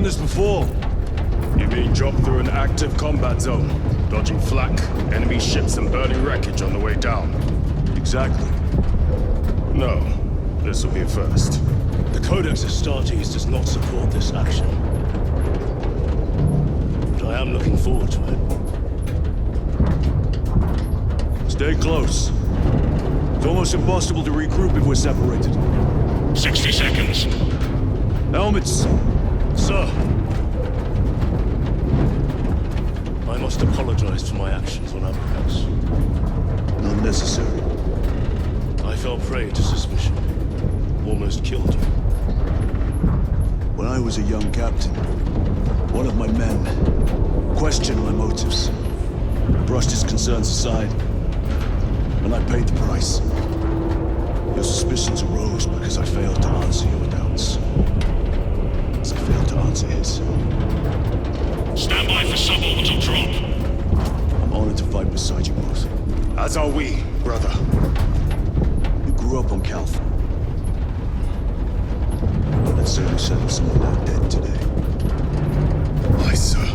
done this before. You mean drop through an active combat zone, dodging flak, enemy ships and burning wreckage on the way down? Exactly. No. This will be a first. The Codex Astartes does not support this action. But I am looking forward to it. Stay close. It's almost impossible to regroup if we're separated. 60 seconds. Helmets! Sir! I must apologize for my actions on Abrax. Not necessary. I fell prey to suspicion. Almost killed you. When I was a young captain, one of my men questioned my motives. I brushed his concerns aside, and I paid the price. Your suspicions arose because I failed to answer your doubts. As I failed to answer his. Stand by for suborbital drop. I'm honored to fight beside you both. As are we, brother. You grew up on Calth. That certainly settles some of that dead today. Aye, sir.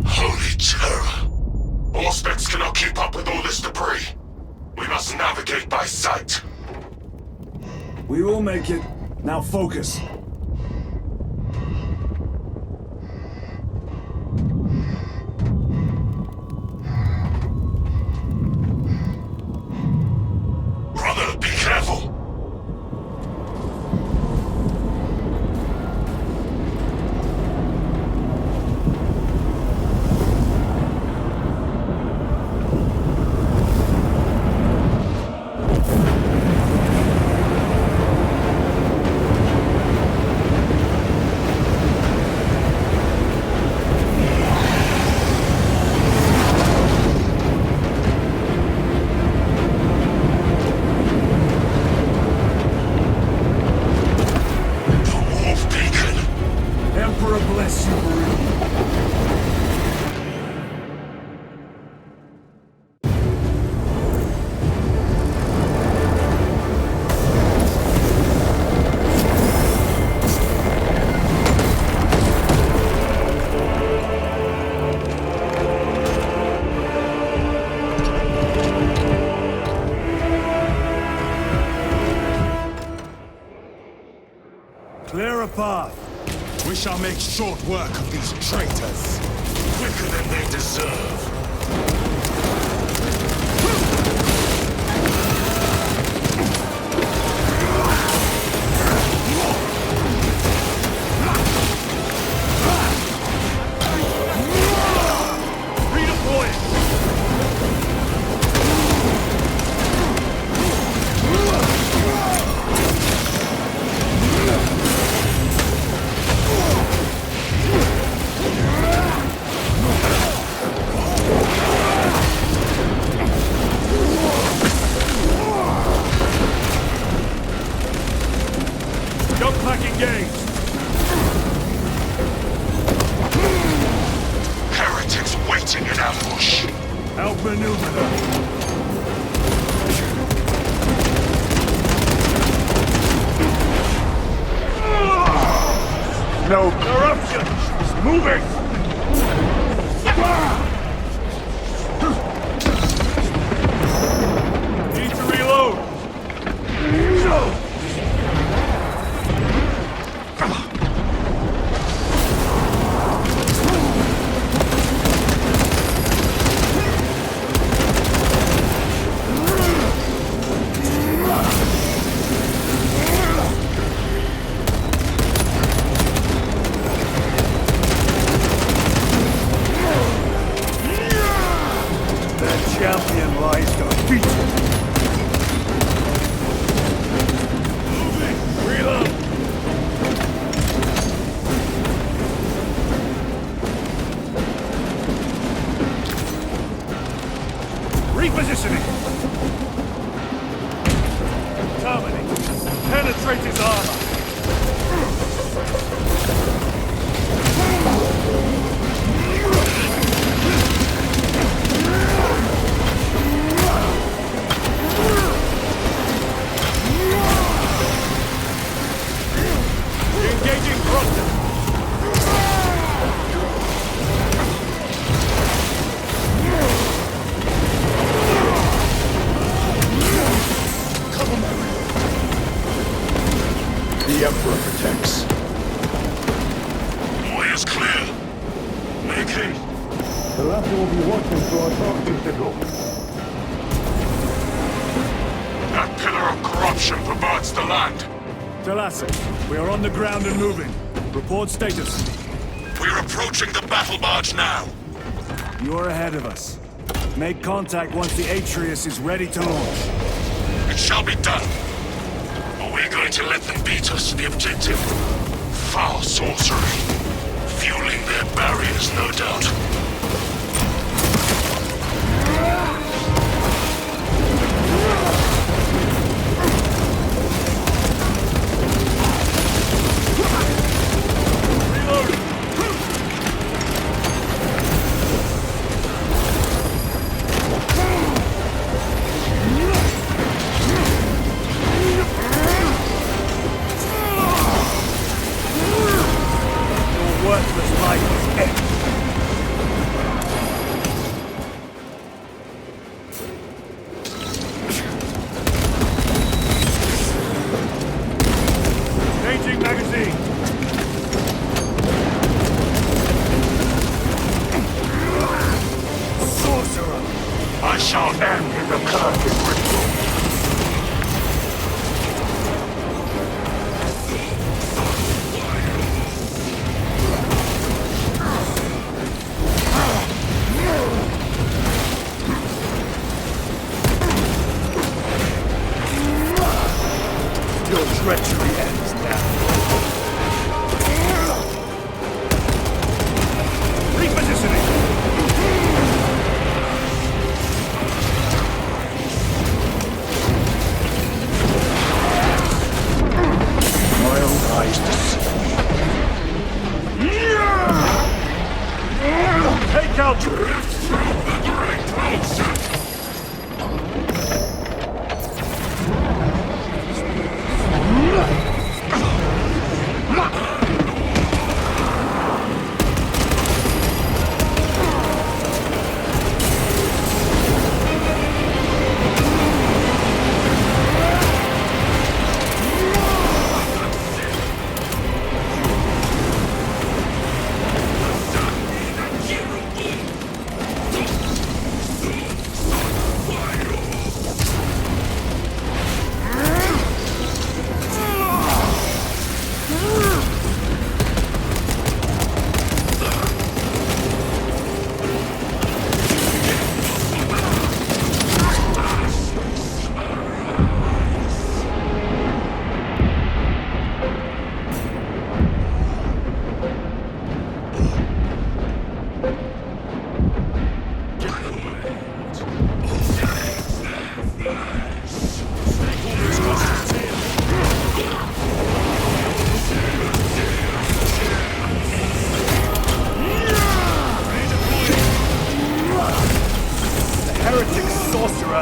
Holy terror! Auspex cannot keep up with all this debris. We must navigate by sight. We will make it. Now focus. Brother, be careful! Clear a path. We shall make short work of these traitors. Quicker than they deserve. Heretics waiting in ambush. Help maneuver them. No corruption! It's moving! Need to reload. No! listening. Terminate. Penetrate his armor. Engaging Proctor. The Emperor protects. Way is clear. Make haste. The latter will be watching for our target signal. That pillar of corruption perverts the land. Telassi, we are on the ground and moving. Report status. We're approaching the battle barge now. You're ahead of us. Make contact once the Atreus is ready to launch. It shall be done. Are we going to let them beat us to the objective? Foul sorcery. Fueling their barriers, no doubt. Worthless life is end. Changing magazine. Sorcerer. I shall end in the cursed ritual. Your treachery ends now. Repositioning. My own eyes to see. Take out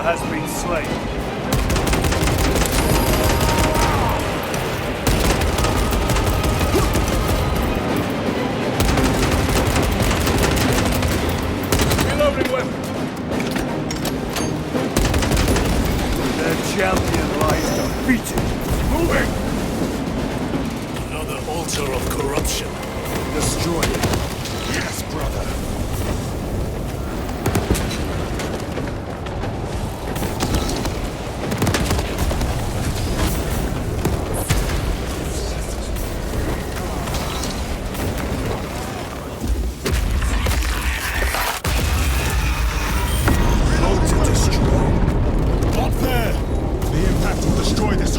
has been slain. Reloading weapon. Their champion lies defeated. Moving! Another altar of corruption. Destroy it. Yes, brother.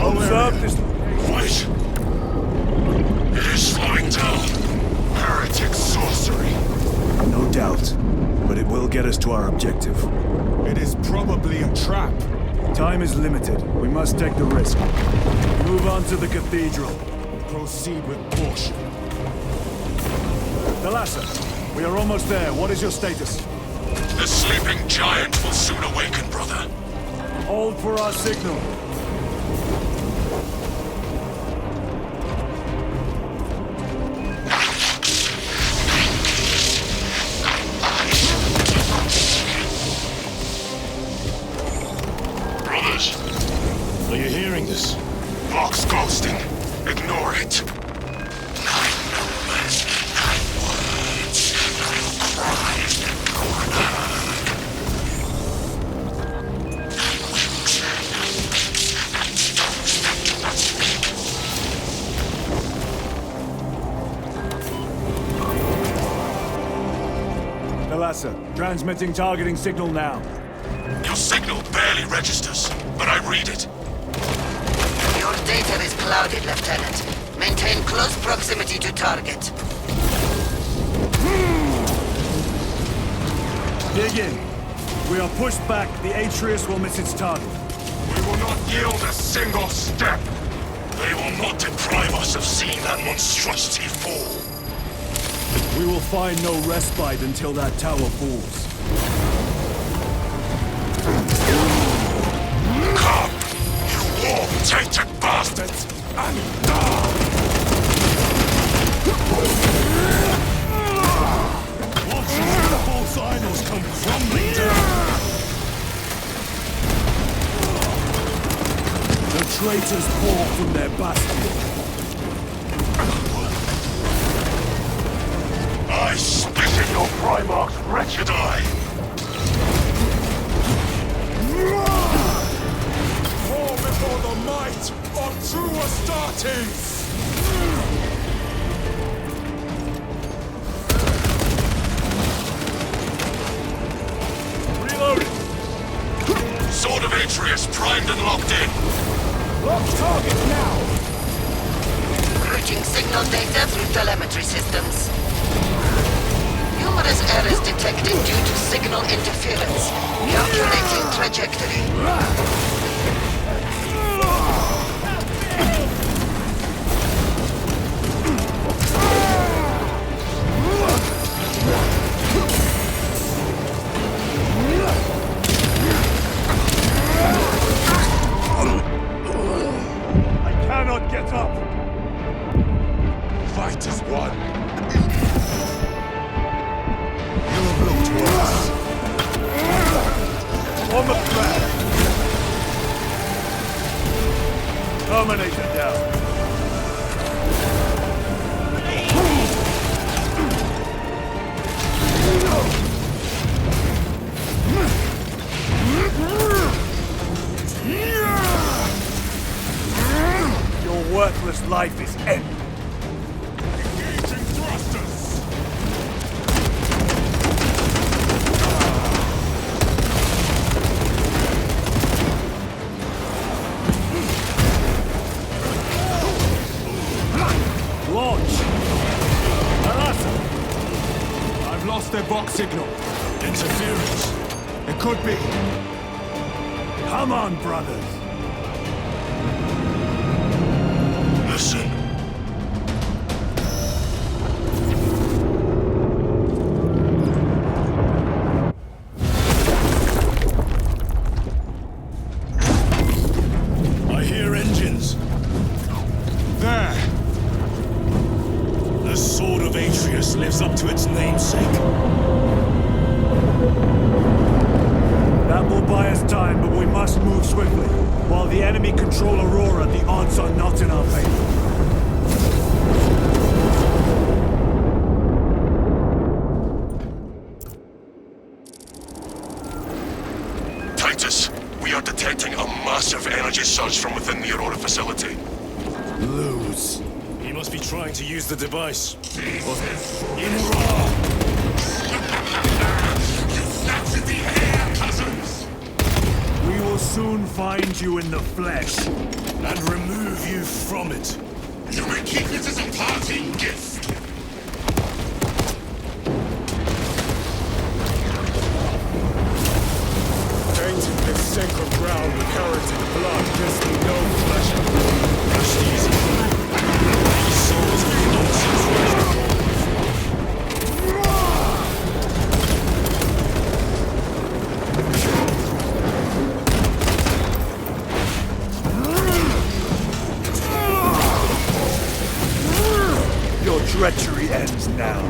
Observe this. Wait! It is slowing down. Heretic sorcery. No doubt. but it will get us to our objective. It is probably a trap. Time is limited. We must take the risk. Move on to the cathedral. Proceed with caution. Thalassa, we are almost there. What is your status? The sleeping giant will soon awaken, brother. Hold for our signal. Brothers, Are you hearing this? Vox ghosting. Ignore it. 9 numbers, 9 words, 9 cries in the corner. 9 wings, 9 stones that cannot speak. Thalassa, transmitting targeting signal now. Your signal barely registers, but I read it. Your data is clouded, Lieutenant. Maintain close proximity to target. Dig in. We are pushed back. The Atreus will miss its target. We will not yield a single step. They will not deprive us of seeing that monstrosity fall. We will find no respite until that tower falls. Come, you warp-tainted bastards, and die! Watch as the false idols come crumbling down! The traitors pour from their bastion. I spit in your Primarch's wretched eye! Fall before the might of true Astartes! Reloading! Sword of Atreus primed and locked in. Lock target now! Routing signal data through telemetry systems. Numerous errors detected due to signal interference. Calculating trajectory. I cannot get up! Fight is won. On the flag! Terminator down. Your worthless life is ended. Engaging thrusters! Launch! Thalassa! I've lost their box signal. Interference. It could be. Come on, brothers! Listen. I hear engines. There! The Sword of Atreus lives up to its namesake. That will buy us time, but we must move swiftly. While the enemy control Aurora, the odds are not in our favor. Titus, we are detecting a massive energy surge from within the Aurora facility. Lose. He must be trying to use the device. In raw! You snatch at the air, cousins! We will soon find you in the flesh. And remove you from it. You may keep it as a parting gift. sacred ground with heritage blood gives me no pleasure. Rest easy. These souls are nonsense reservoir. Your treachery ends now.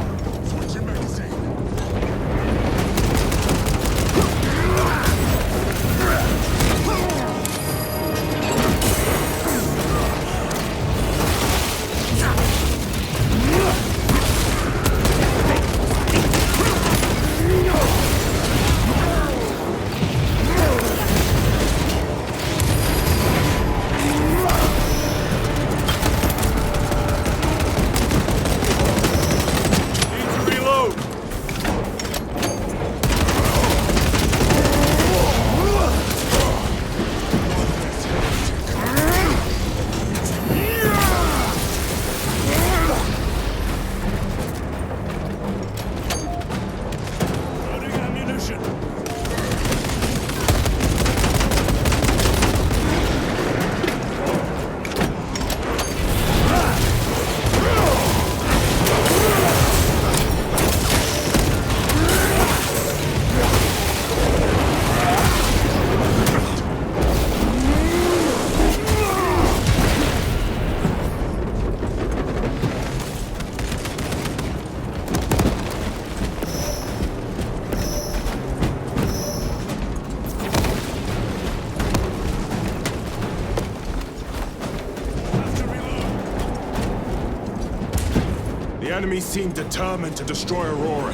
The enemy seem determined to destroy Aurora.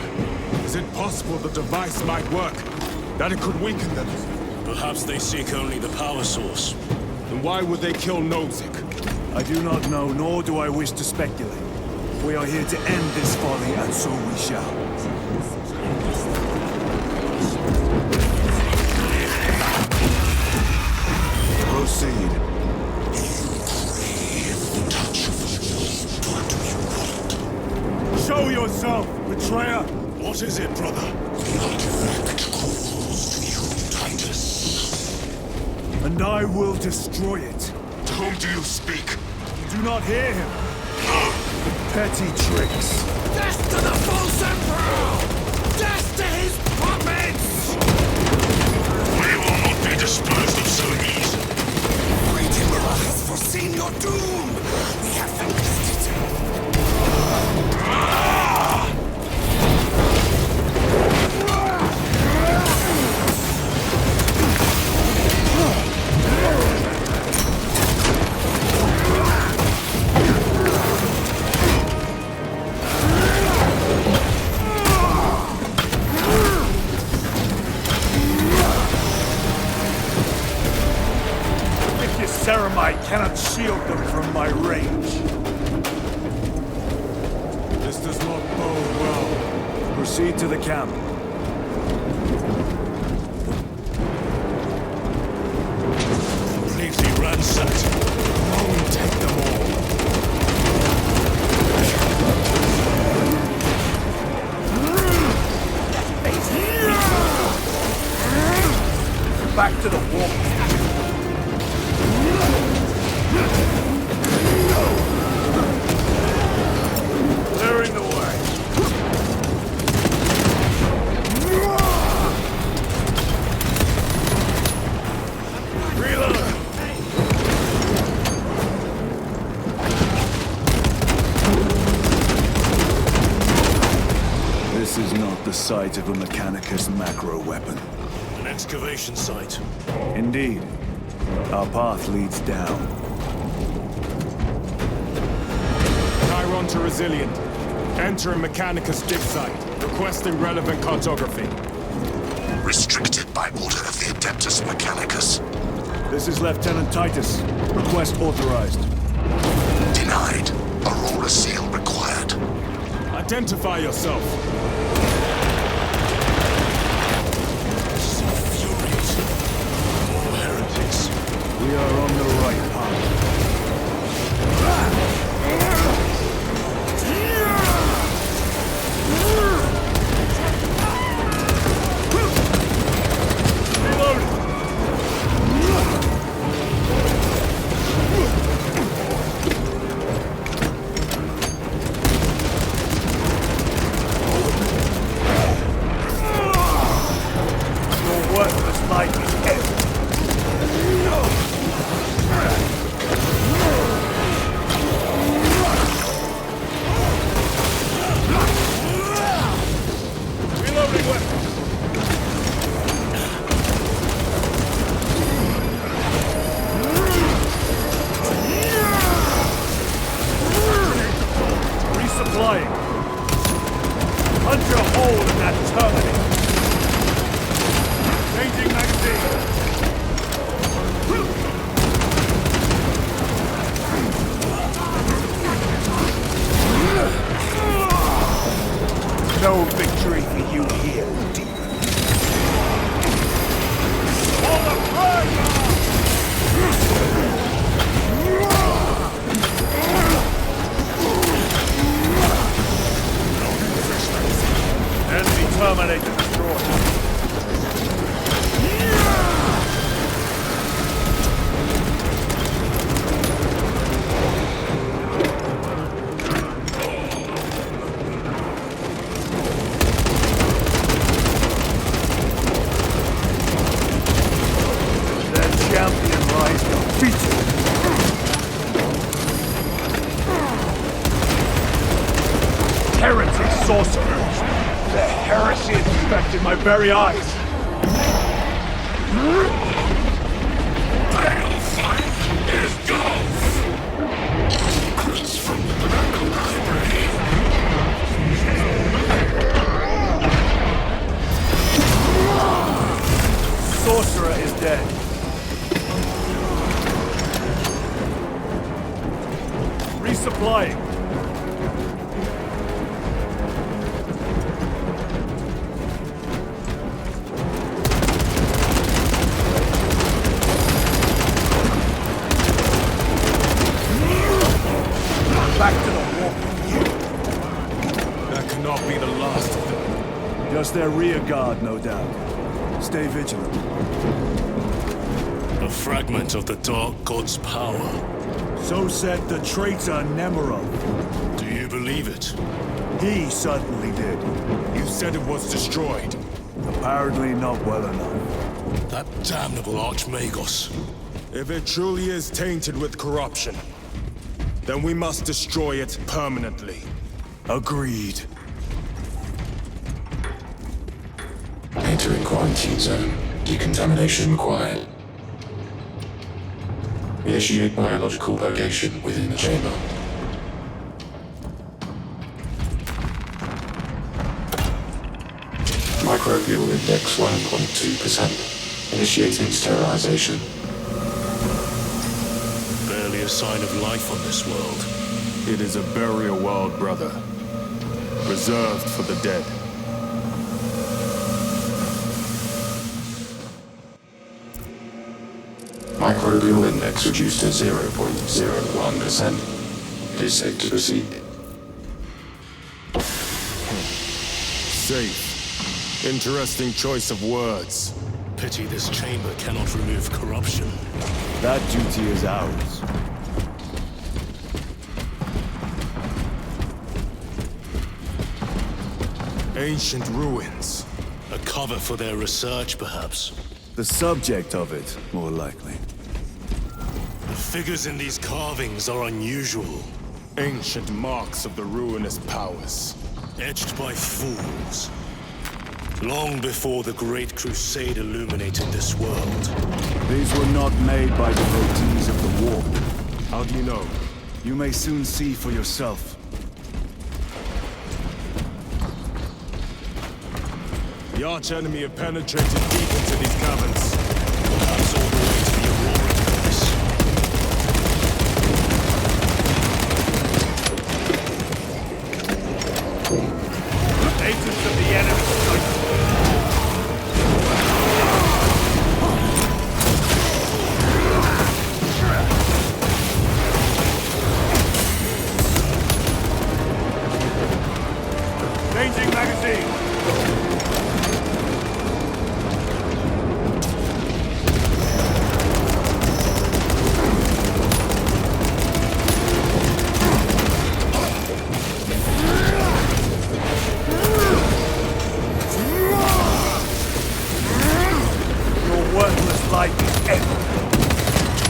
Is it possible the device might work? That it could weaken them? Perhaps they seek only the power source. Then why would they kill Nozick? I do not know, nor do I wish to speculate. We are here to end this folly, and so we shall. Proceed. Show yourself, betrayer! What is it, brother? The artifact calls to you, Titus. And I will destroy it. To whom do you speak? You do not hear him. Petty tricks. Death to the false emperor! Death to his puppets! We will not be disposed of so easily. Great Emperor has foreseen your doom! We have vanquished it. Ceramite cannot shield them from my range. This does not bode well. Proceed to the camp. Completely ransacked. Won't take them all. Back to the wall. Clearing the way. Reload. This is not the site of a Mechanicus macro weapon. An excavation site. Indeed. Our path leads down. Chiron to Resilient. Entering Mechanicus dig site. Requesting relevant cartography. Restricted by order of the Adeptus Mechanicus. This is Lieutenant Titus. Request authorized. Denied. Aurora seal required. Identify yourself. So furious. More heretics. We are on the right path. Reloading! effect in my very eyes. Sorcerer is dead. Resupplying. Back to the wall. That cannot be the last of them. Just their rear guard, no doubt. Stay vigilant. A fragment of the Dark God's power. So said the traitor Nemerov. Do you believe it? He certainly did. You said it was destroyed. Apparently not well enough. That damnable Archmagos. If it truly is tainted with corruption, then we must destroy it permanently. Agreed. Entering quarantine zone. Decontamination required. Initiate biological purgation within the chamber. Microbial index 1.2%. Initiating sterilization. Barely a sign of life on this world. It is a burial world, brother. Reserved for the dead. Microbial index reduced to 0.01%. It is safe to proceed. Safe. Interesting choice of words. Pity this chamber cannot remove corruption. That duty is ours. Ancient ruins. A cover for their research, perhaps. The subject of it, more likely. The figures in these carvings are unusual. Ancient marks of the ruinous powers. Etched by fools. Long before the Great Crusade illuminated this world. These were not made by devotees of the war. How do you know? You may soon see for yourself. The arch-enemy have penetrated deep into these caverns. Perhaps all the way to the Aurora device. Agents of the enemy. Changing magazine.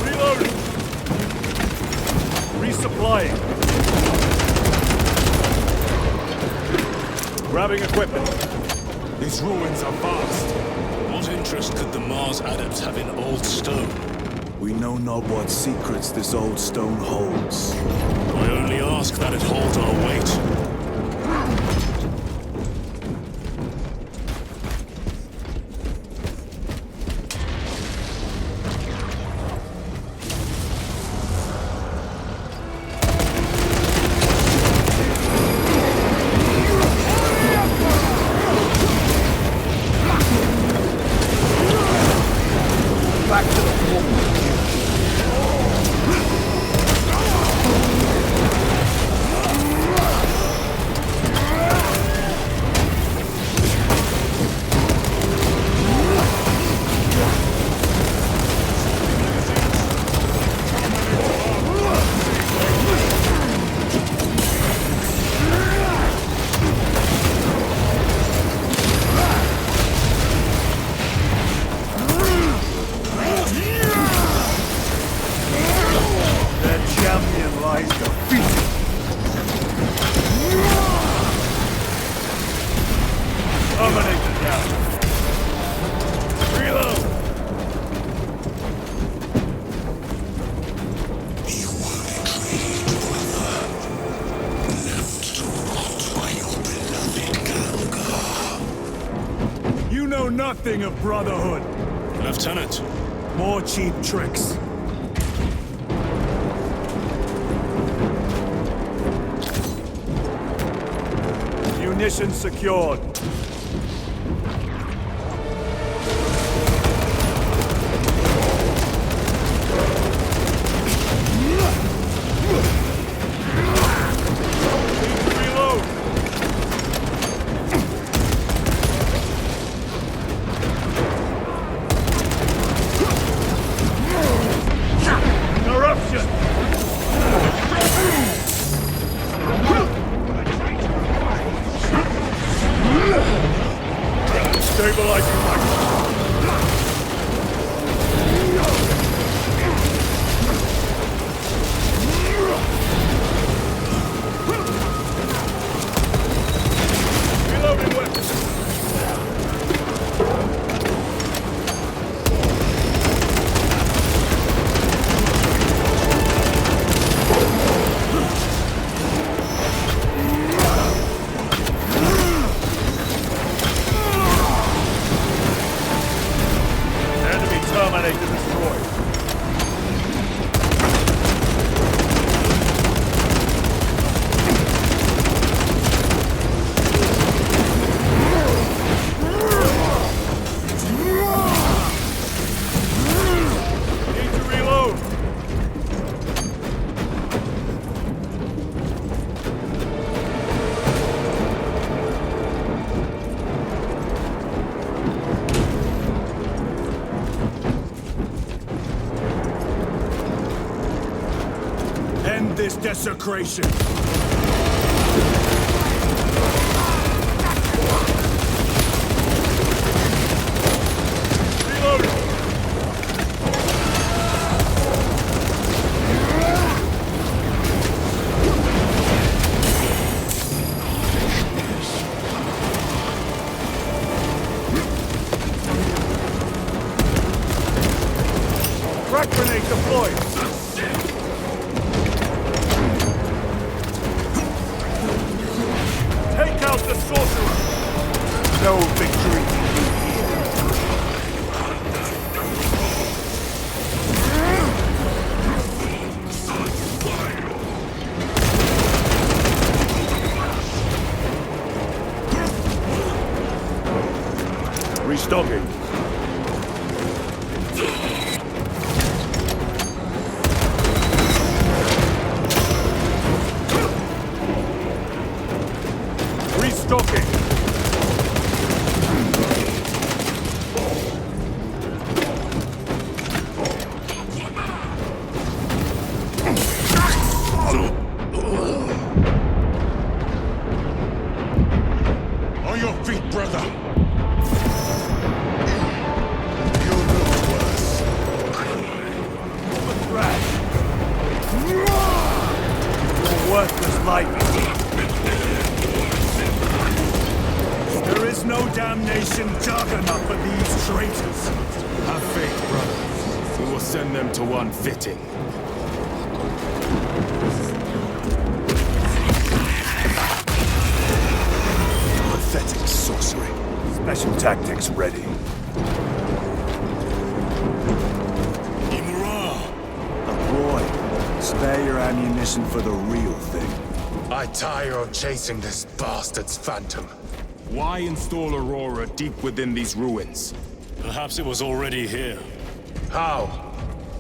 Reloading! Resupplying. Grabbing equipment. These ruins are vast. What interest could the Mars adepts have in old stone? We know not what secrets this old stone holds. I only ask that it hold our weight. nothing of brotherhood. Lieutenant, More cheap tricks. Munitions secured. This desecration. Crack grenade deployed. Take out the sorcerer! No victory here. Restocking. Restocking. On your feet, brother! Your worthless life. There is no damnation dark enough for these traitors. Have faith, brother. We will send them to one fitting. Pathetic sorcery. Special tactics ready. Boy, spare your ammunition for the real thing. I tire of chasing this bastard's phantom. Why install Aurora deep within these ruins? perhaps it was already here. How?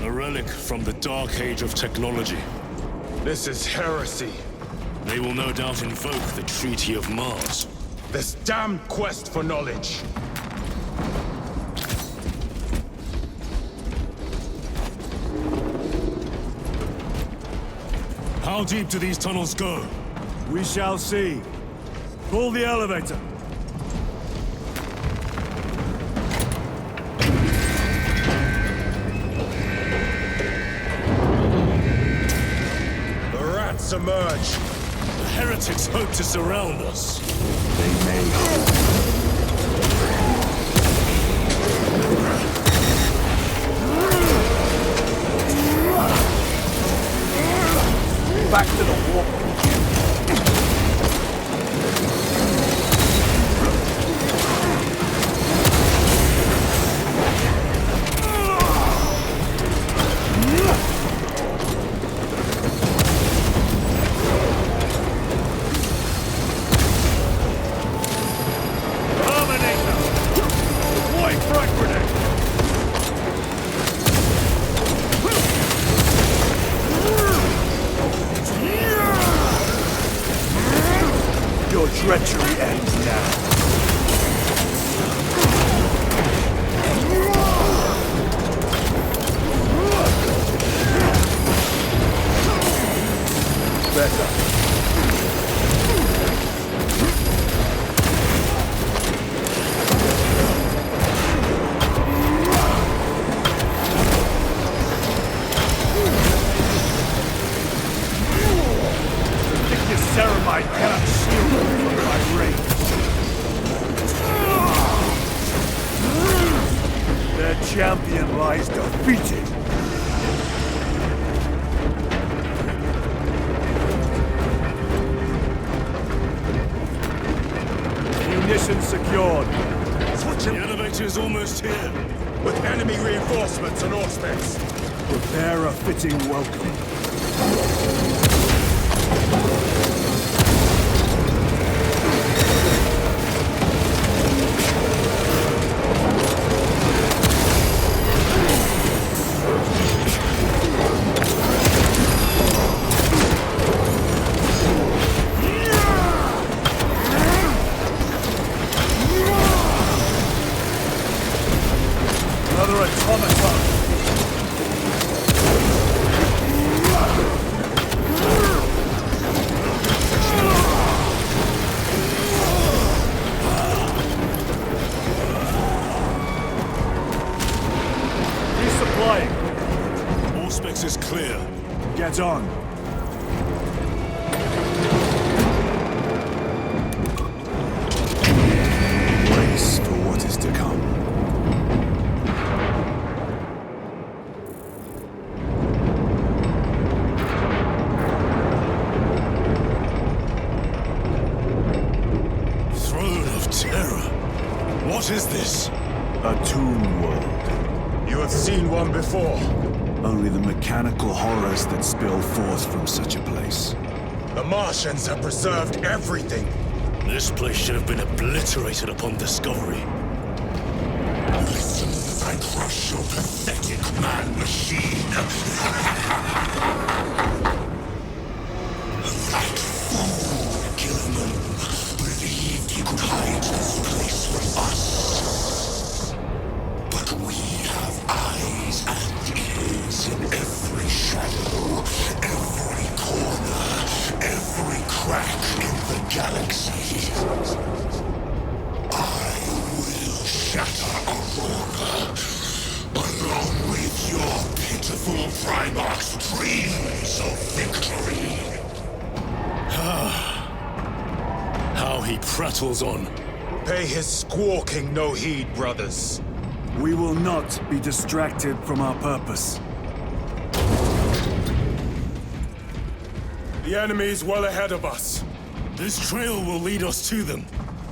A relic from the Dark Age of technology. This is heresy. They will no doubt invoke the Treaty of Mars. This damned quest for knowledge. How deep do these tunnels go? We shall see. Pull the elevator. The rats emerge. The heretics hope to surround us. They may. Back to the wall. treachery ends now. Better. Ceramite cannot shield them from my range. Their champion lies defeated. Munitions secured. The elevator is almost here. With enemy reinforcements and auspex. Prepare a fitting welcome. Another automaton. Resupplying. Auspex is clear. Get on. Brace for what is to come. What is this? A tomb world. You have seen one before. Only the mechanical horrors that spill forth from such a place. The Martians have preserved everything. This place should have been obliterated upon discovery. Listen as I crush your pathetic man-machine. That fool, Gilliman, believed he could hide this place from us. But we have eyes and ears in every shadow, every corner, every crack in the galaxy. I will shatter Aurora, along with your pitiful Primarch's dreams of victory. How he prattles on. Pay his squawking no heed, brothers. We will not be distracted from our purpose. The enemy is well ahead of us. This trail will lead us to them.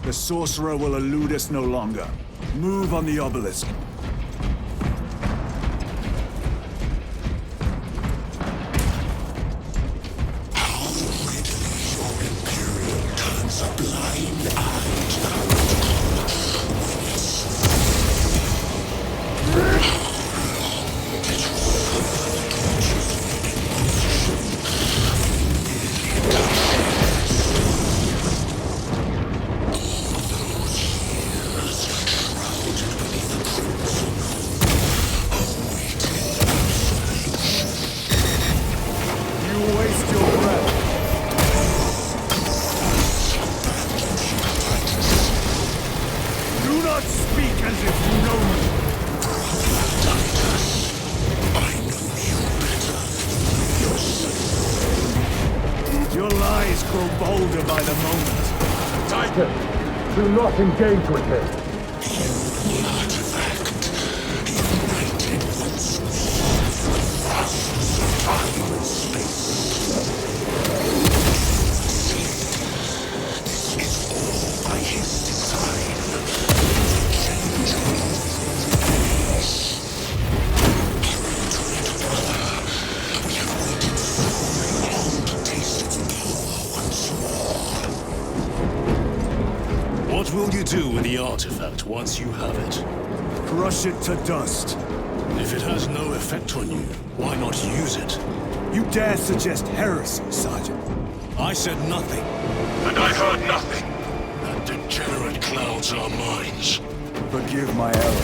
The sorcerer will elude us no longer. Move on the obelisk. How readily your Imperium turns a blind eye to the bolder by the moment. Titan! Do not engage with him. The artifact united once more for vastness of time and space. This is all by his design. The change of ways. Hatred, brother. We have waited so long to taste its power once more. What will you do with the artifact once you have it? Crush it to dust. If it has no effect on you, why not use it? You dare suggest heresy, Sergeant? I said nothing. And I heard nothing. degenerate clouds our minds. Forgive my error.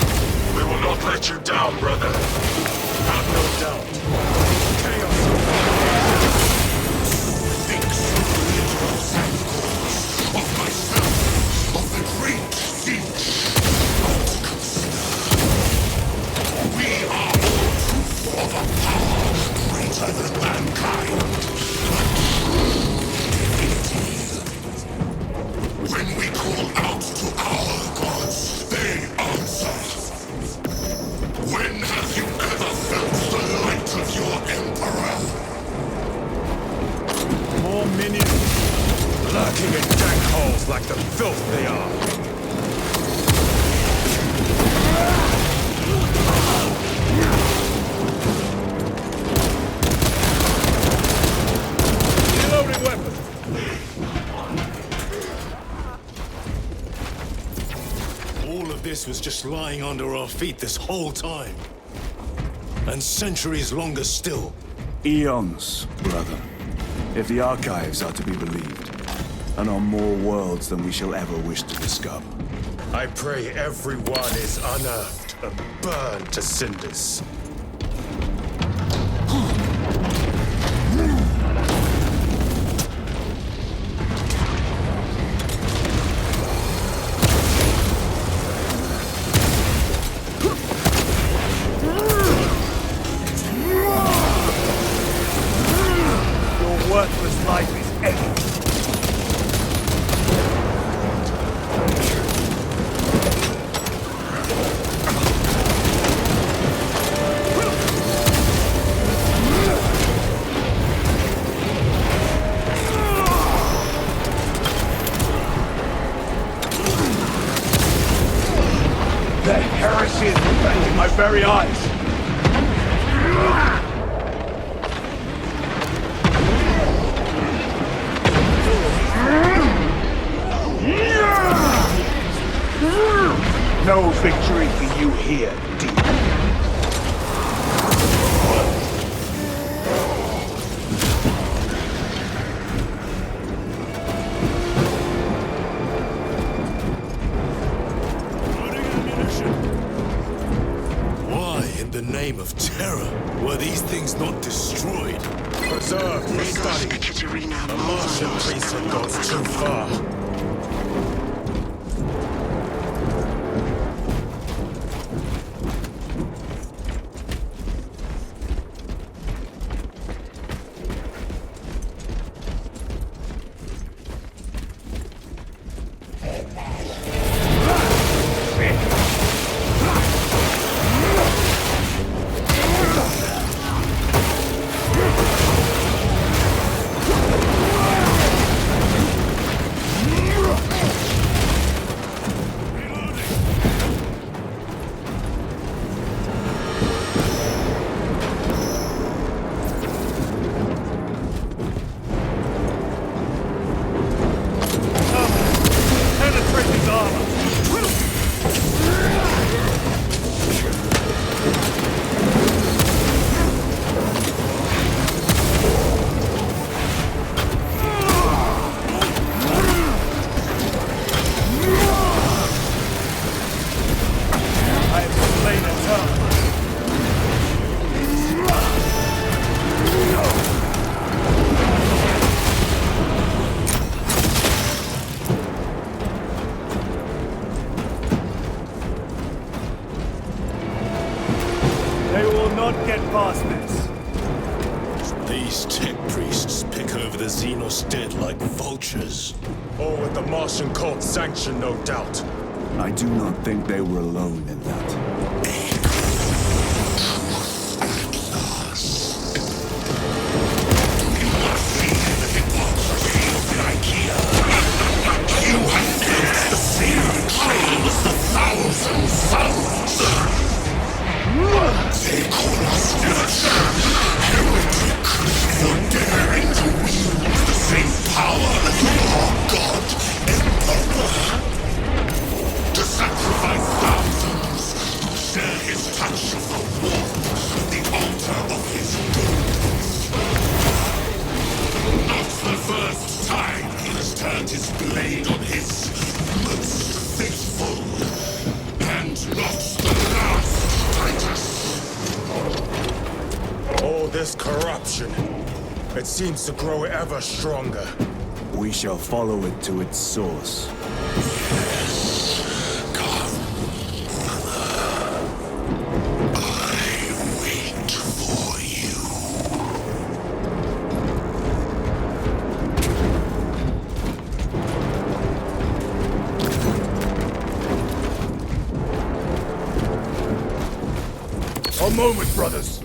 We will not let you down, brother. Have no doubt. Chaos. Thinks literal sandcores of myself, of the great siege. We are all proof of a power greater than mankind. When we call out to our gods, they answer. When have you ever felt the light of your emperor? More minions. Lurking in dank holes like the filth they are. Reloading weapon. All of this was just lying under our feet this whole time. And centuries longer still. Eons, brother. If the archives are to be believed. And on more worlds than we shall ever wish to discover. I pray everyone is unearthed and burned to cinders. Your worthless life is ended. The heresy is preventing my very eyes. No victory for you here, demon. Why, in the name of terror, were these things not destroyed? Preserved for study. The Martian priesthood goes too far. They will not get past this. These tech priests pick over the Xenos dead like vultures. All with the Martian cult's sanction, no doubt. I do not think they were alone in that. They call us heretic for daring to wield the same power as your god, Emperor. To sacrifice thousands this corruption? It seems to grow ever stronger. We shall follow it to its source. Come, brother. I wait for you. A moment, brothers.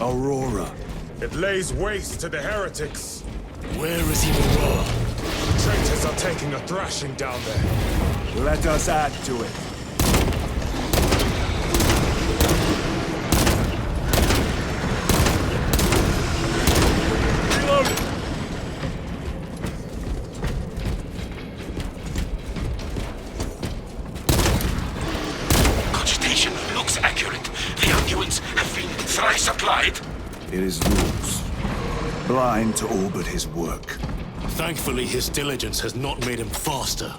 Aurora. It lays waste to the heretics. Where is Aurora? The traitors are taking a thrashing down there. Let us add to it. Cogitation looks accurate. The arguments have been thrice applied. It is loose. Blind to all but his work. Thankfully, his diligence has not made him faster.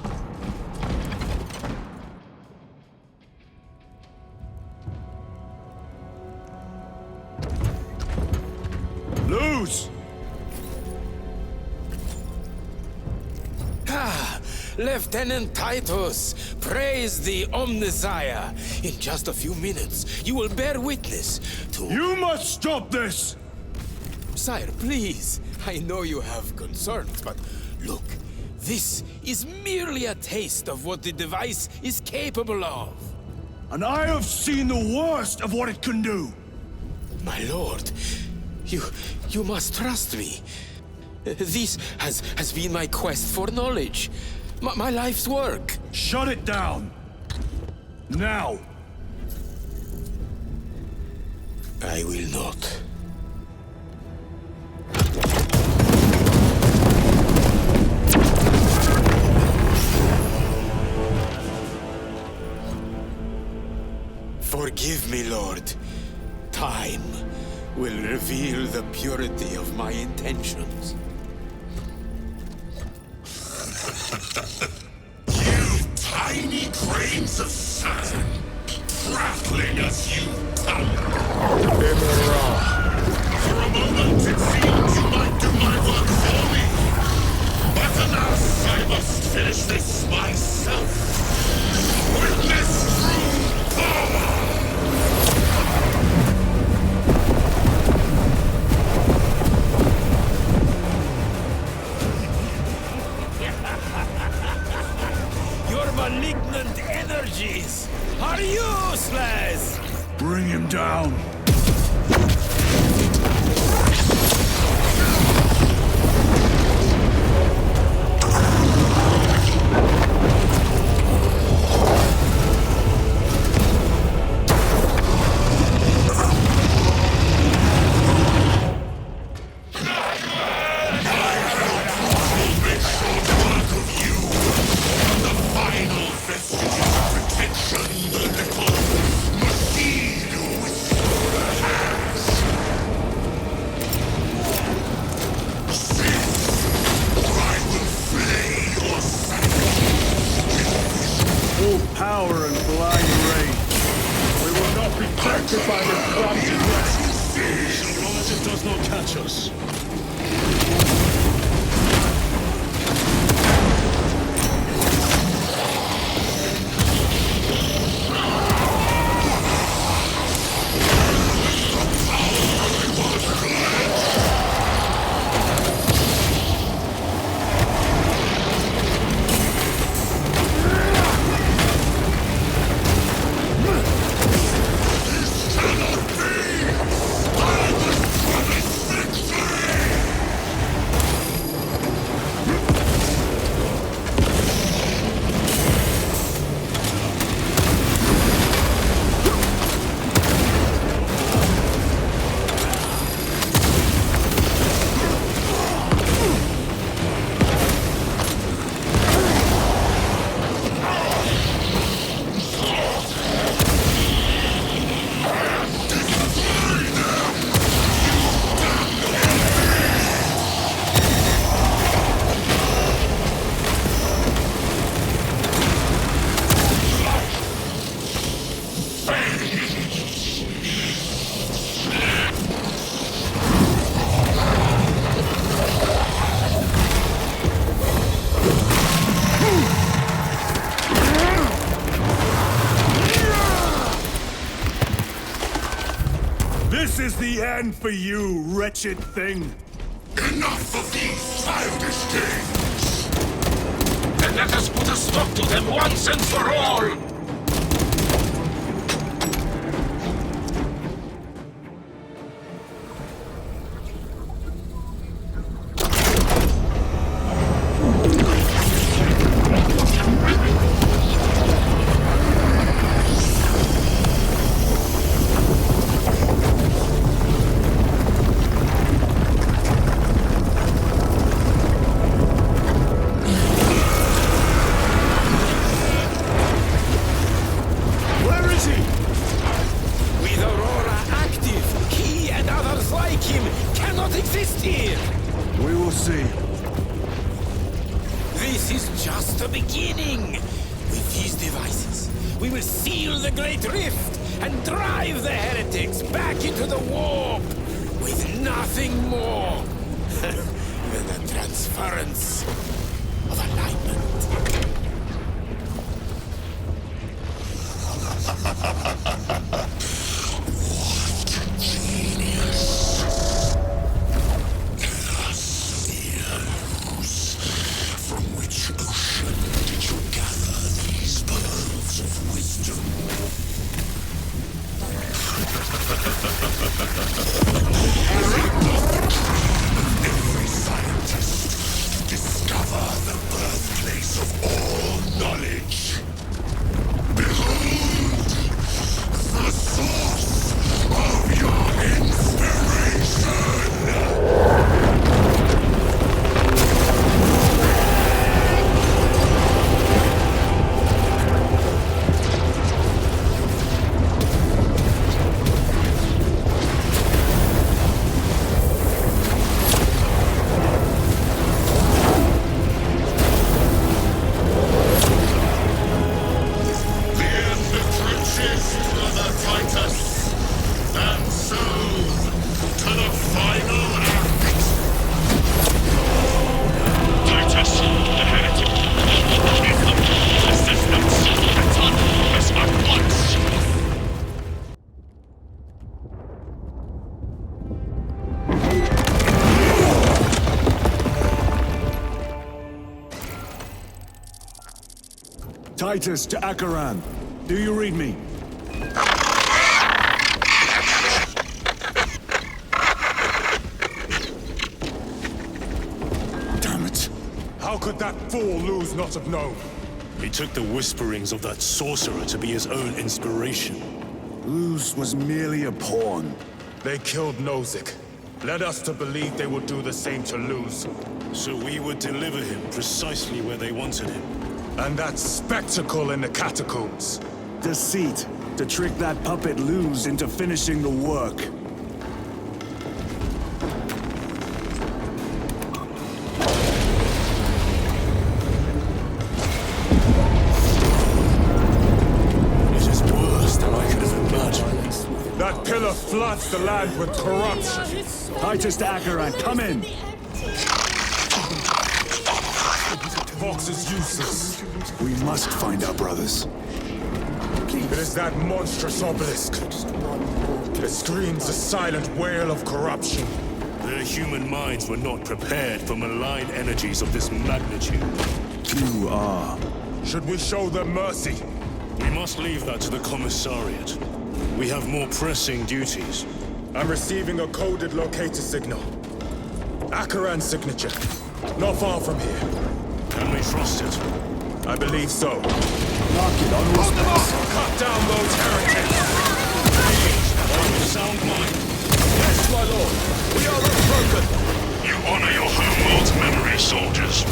Lose! Ah, Lieutenant Titus, praise the Omnissiah. In just a few minutes, you will bear witness to... You must stop this! Sire, please. I know you have concerns, but look, this is merely a taste of what the device is capable of. And I have seen the worst of what it can do! My lord, you must trust me. This has been my quest for knowledge. My life's work. Shut it down! Now! I will not. Forgive me, Lord. Time will reveal the purity of my intentions. You tiny grains of sand, prattling as you come. For a moment it seemed you might do my work for me. But alas, I must finish this myself. Witness true power! Your malignant energies are useless! Bring him down! Protection, the little machine with is the end for you, wretched thing. Enough of these childish games! Then let us put a stop to them once and for all! Every scientist discover the birthplace of all knowledge. Behold, the source of your inspiration! Titus to Akaran. Do you read me? Damn it. How could that fool lose not have known? He took the whisperings of that sorcerer to be his own inspiration. Luz was merely a pawn. They killed Nozick. Led us to believe they would do the same to Luz. So we would deliver him precisely where they wanted him. And that spectacle in the catacombs. Deceit. To trick that puppet Luz into finishing the work. It is worse than I could have imagined. That pillar floods the land with corruption. Titus to Akaran, come in! Vox is useless. We must find our brothers. It is that monstrous obelisk. It screams a silent wail of corruption. Their human minds were not prepared for malign energies of this magnitude. Few are. Should we show them mercy? We must leave that to the commissariat. We have more pressing duties. I'm receiving a coded locator signal. Akaran's signature. Not far from here. Can we trust it? I believe so. Knock it on respect. Cut down those heretics! All with sound mind. Yes, my lord. We are unbroken. You honor your homeworld's memory, soldiers.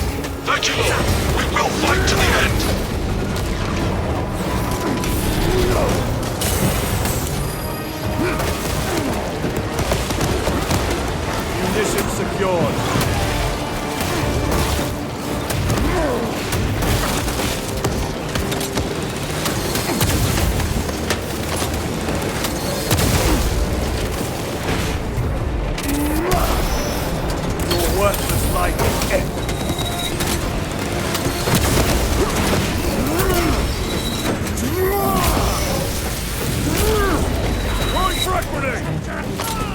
Thank you, Lord. We will fight to the end. Munitions secured. Worthless like end. Throwing frag grenade!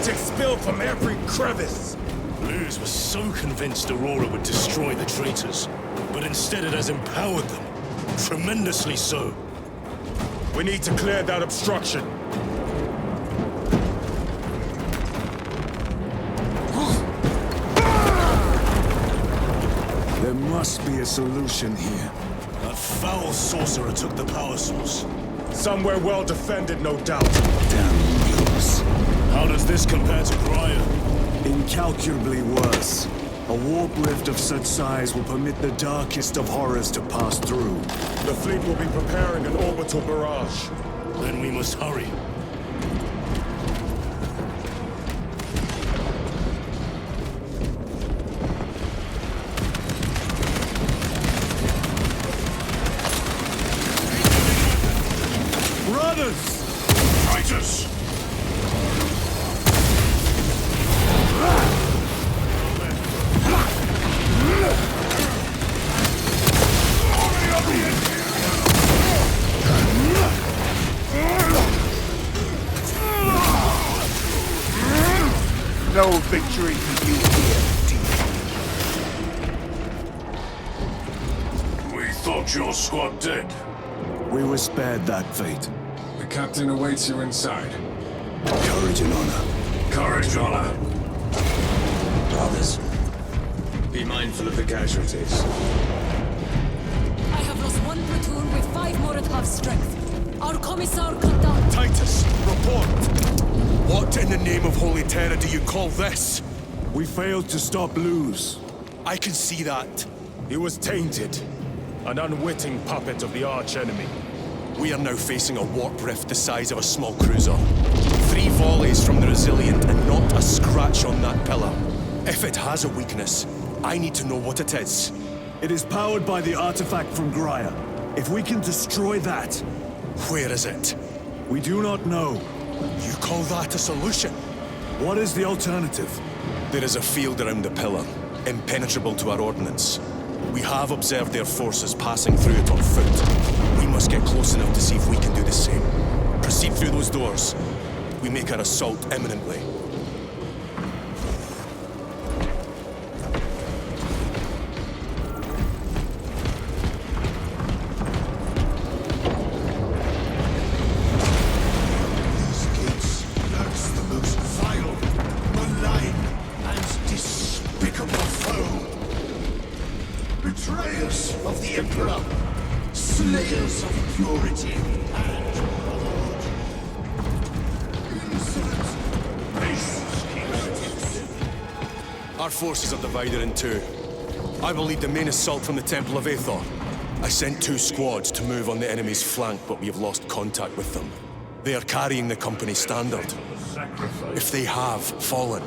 Heretics spill from every crevice! Blues was so convinced Aurora would destroy the traitors, but instead it has empowered them. Tremendously so. We need to clear that obstruction. There must be a solution here. That foul sorcerer took the power source. Somewhere well defended, no doubt. Damn Blues. How does this compare to Graya? Incalculably worse. A warp rift of such size will permit the darkest of horrors to pass through. The fleet will be preparing an orbital barrage. Then we must hurry. Brothers! Traitors! No victory for you here, We thought your squad dead. We were spared that fate. The captain awaits you inside. Courage and honor. Courage, honor. Brothers, be mindful of the casualties. I have lost one platoon with 5 more at half strength. Our commissar cut down. Titus, report! What in the name of Holy Terror do you call this? We failed to stop Blues. I can see that. He was tainted. An unwitting puppet of the arch-enemy. We are now facing a warp rift the size of a small cruiser. 3 volleys from the Resilient and not a scratch on that pillar. If it has a weakness, I need to know what it is. It is powered by the artifact from Graya. If we can destroy that... Where is it? We do not know. You call that a solution? What is the alternative? There is a field around the pillar, impenetrable to our ordnance. We have observed their forces passing through it on foot. We must get close enough to see if we can do the same. Proceed through those doors. We make our assault imminently. Betrayers of the Emperor, slayers of purity and God. Insolent, base. Our forces are divided in 2. I will lead the main assault from the Temple of Aethor. I sent 2 squads to move on the enemy's flank, but we have lost contact with them. They are carrying the company standard. If they have fallen,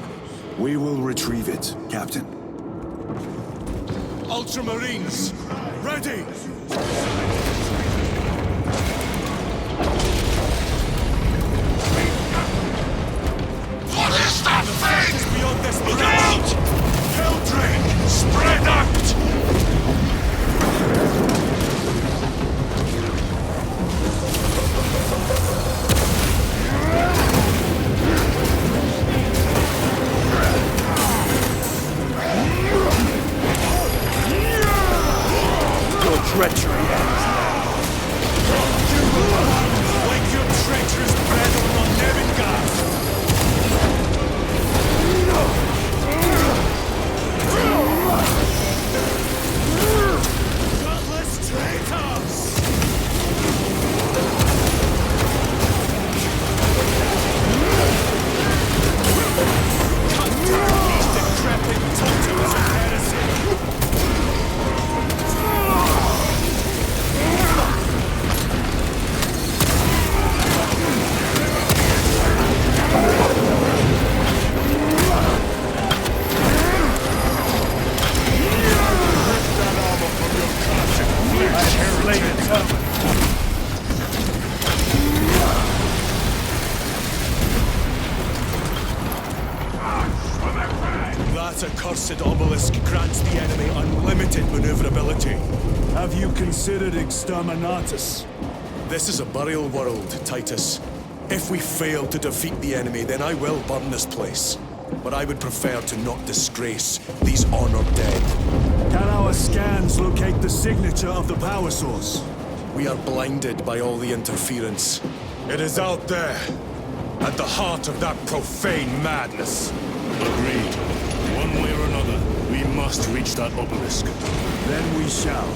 we will retrieve it, Captain. Ultramarines, ready! What is that thing? Beyond this Look out! Helldrake, spread out! treachery ends now. Like your treacherous brethren on Nevengard! Gutless traitors! Cut down these decrepit totems of heresy! That accursed obelisk grants the enemy unlimited maneuverability. Have you considered Exterminatus? This is a burial world, Titus. If we fail to defeat the enemy, then I will burn this place. But I would prefer to not disgrace these honored dead. Can our scans locate the signature of the power source? We are blinded by all the interference. It is out there, at the heart of that profane madness. Agreed. One way or another, we must reach that obelisk. Then we shall.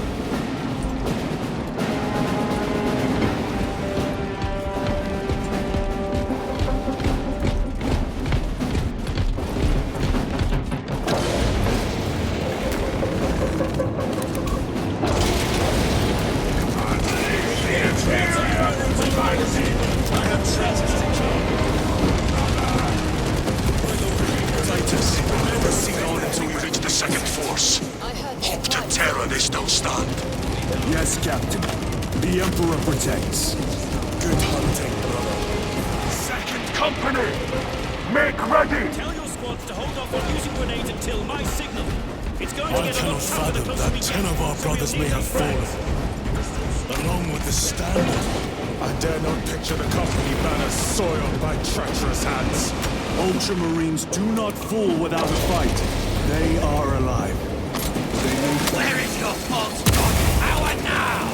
Yes, Captain. The Emperor protects. Good hunting, brother. Second company! Make ready! Tell your squads to hold off on using grenades until my signal. It's going to I get a cannot lot tougher the fathom closer we that get. 10 of our brothers may have fallen, along with the standard. I dare not picture the company banners soiled by treacherous hands. Ultramarines do not fall without a fight. They are alive. Where is your false god power now?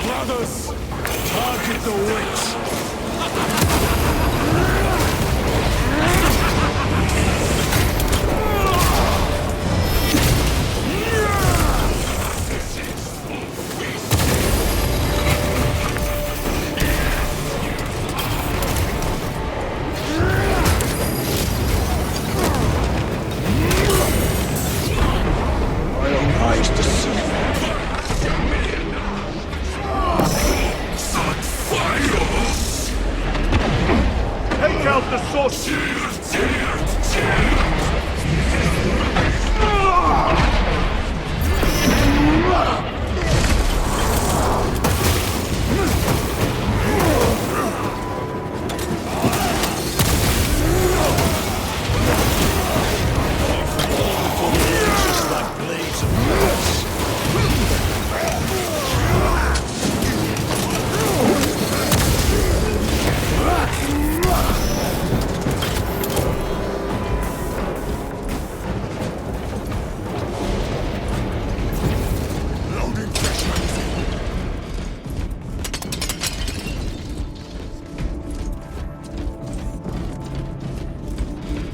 Brothers, target the witch! Take out the source!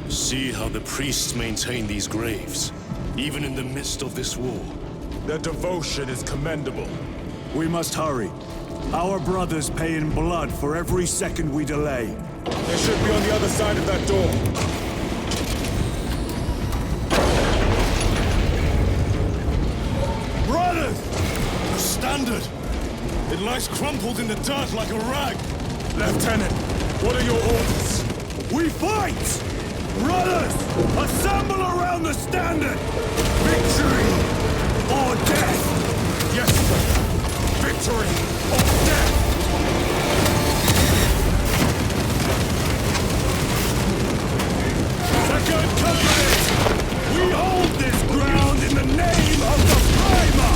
See how the priests maintain these graves, even in the midst of this war. Their devotion is commendable. We must hurry. Our brothers pay in blood for every second we delay. They should be on the other side of that door. Brothers! The standard! It lies crumpled in the dirt like a rag! Lieutenant, what are your orders? We fight! Brothers! Assemble around the standard! Victory! Or death! Yes, sir! Victory or death! Second company! We hold this ground in the name of the Primer!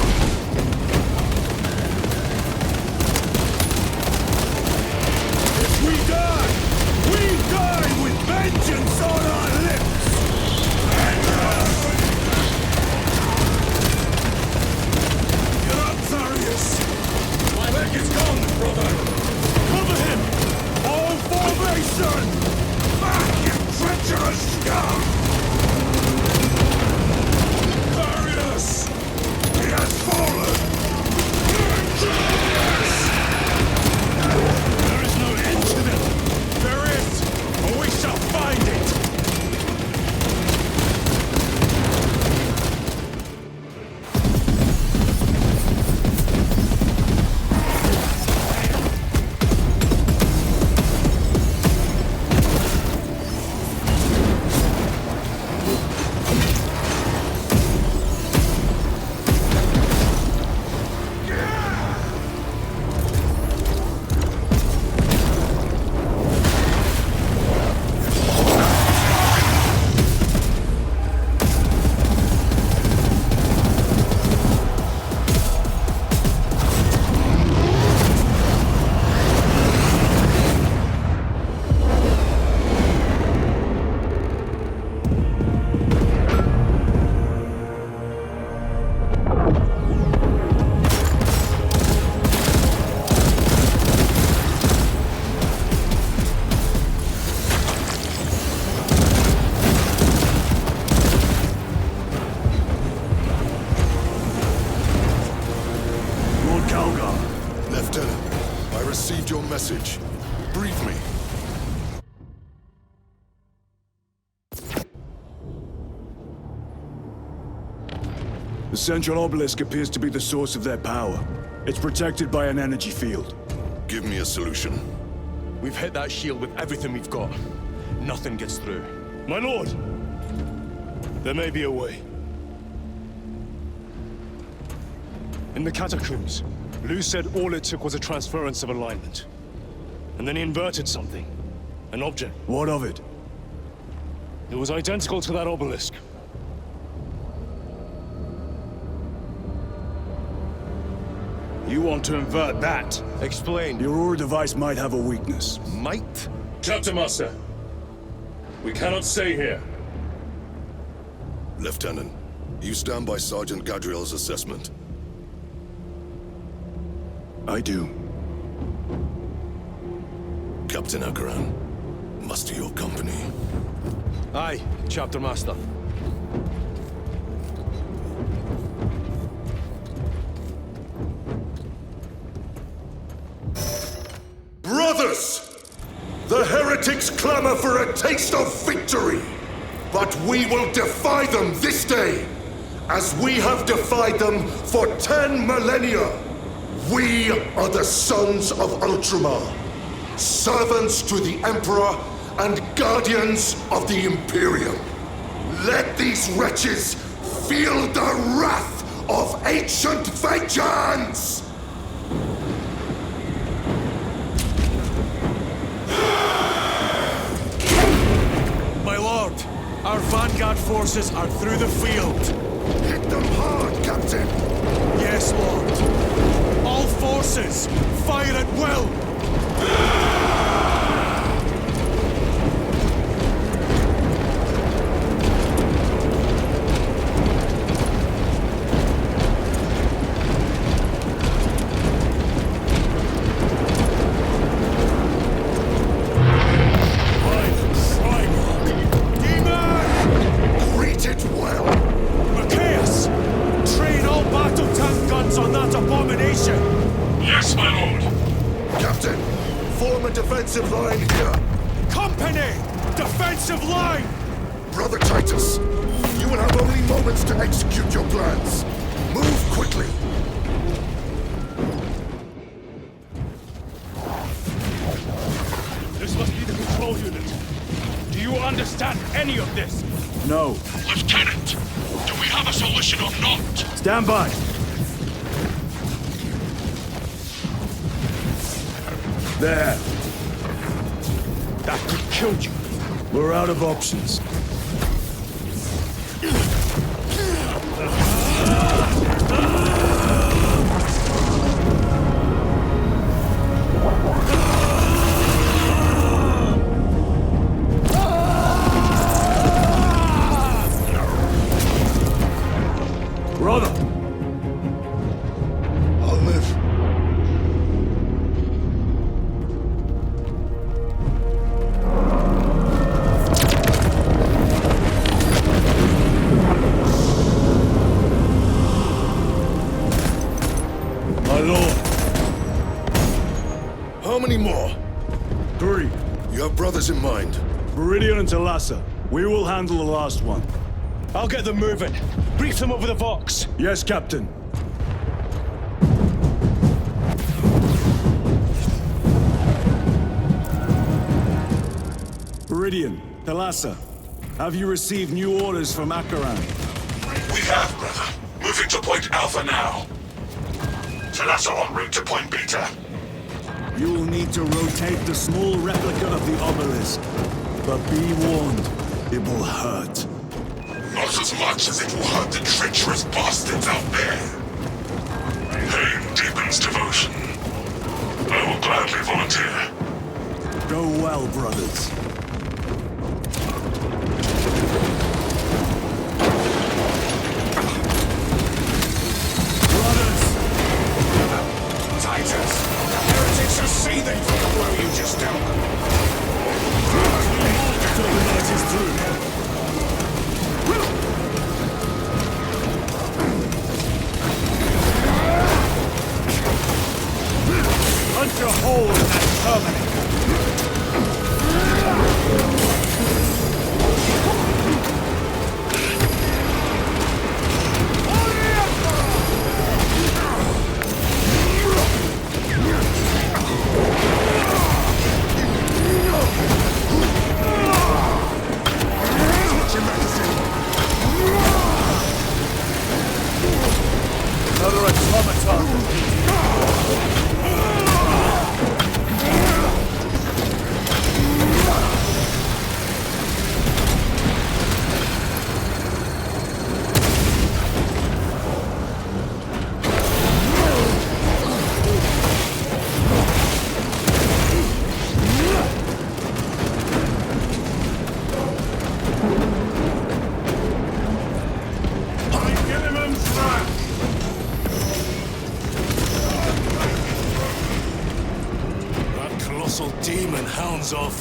If we die with vengeance on our lips! Get up, Zarius! My leg is gone, bro! message. Brief me. The central obelisk appears to be the source of their power. It's protected by an energy field. Give me a solution. We've hit that shield with everything we've got. Nothing gets through. My lord! There may be a way. In the catacombs, Lou said all it took was a transference of alignment. And then he inverted something. An object. What of it? It was identical to that obelisk. You want to invert that? Explain. The Aurora device might have a weakness. Might? Captain Master, we cannot stay here. Lieutenant, you stand by Sergeant Gadriel's assessment. I do. Captain Akaran, muster your company. Aye, Chapter Master. Brothers! The heretics clamor for a taste of victory! But we will defy them this day, as we have defied them for 10 millennia! We are the sons of Ultramar, servants to the Emperor and guardians of the Imperium. Let these wretches feel the wrath of ancient vengeance! My lord, our vanguard forces are through the field. Hit them hard, Captain! Yes, Lord. All forces, fire at will! Defensive line here! Company! Defensive line! Brother Titus, you will have only moments to execute your plans. Move quickly! This must be the control unit. Do you understand any of this? No. Lieutenant, do we have a solution or not? Stand by! There. That could kill you. We're out of options. Brother! I'll live. How many more? 3. You have brothers in mind? Meridian and Talassa. We will handle the last one. I'll get them moving. Brief them over the Vox. Yes, Captain. Meridian, Talassa, have you received new orders from Akaran? We have, brother. Moving to point Alpha now. Talassa en route to point Beta. You will need to rotate the small replica of the obelisk. But be warned, it will hurt. Not as much as it will hurt the treacherous bastards out there. Pain deepens devotion. I will gladly volunteer. Go well, brothers. Titus, the heretics are seething from the blow you just dealt. Till the night is through. Punch a hole in that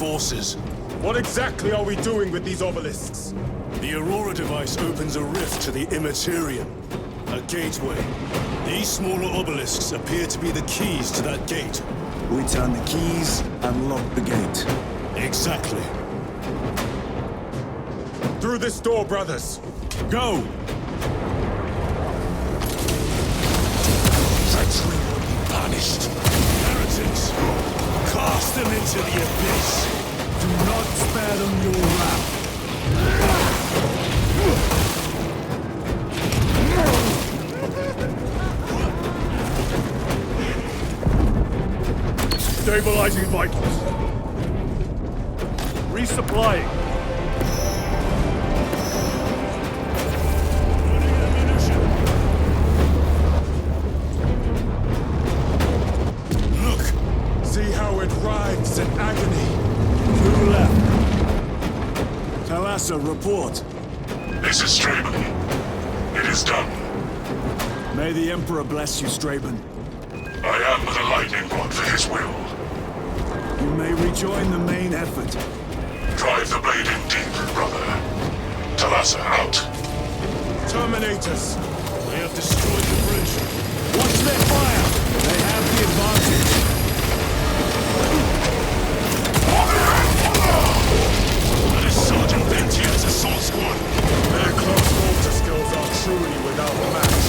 forces. What exactly are we doing with these obelisks? The Aurora device opens a rift to the Immaterium, a gateway. These smaller obelisks appear to be the keys to that gate. We turn the keys and lock the gate. Exactly. Through this door, brothers! Go! Treachery will be punished. Heretics! Cast them into the abyss! Do not spare them your wrath. Stabilizing vitals. Resupplying. Look! See how it writhes in agony. Who left? Talassa, report. This is Straben. It is done. May the Emperor bless you, Straben. I am but a lightning rod for his will. You may rejoin the main effort. Drive the blade in deep, brother. Talassa out. Terminators! They have destroyed the bridge. Watch their fire! They have the advantage. That is Sergeant Ventier's assault squad. Their close mortar skills are truly without match.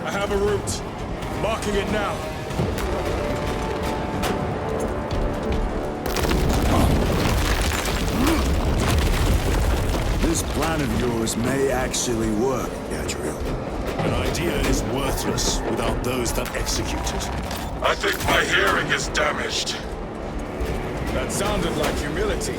I have a route. Marking it now. This plan of yours may actually work, Gadriel. An idea is worthless without those that execute it. I think my hearing is damaged. That sounded like humility.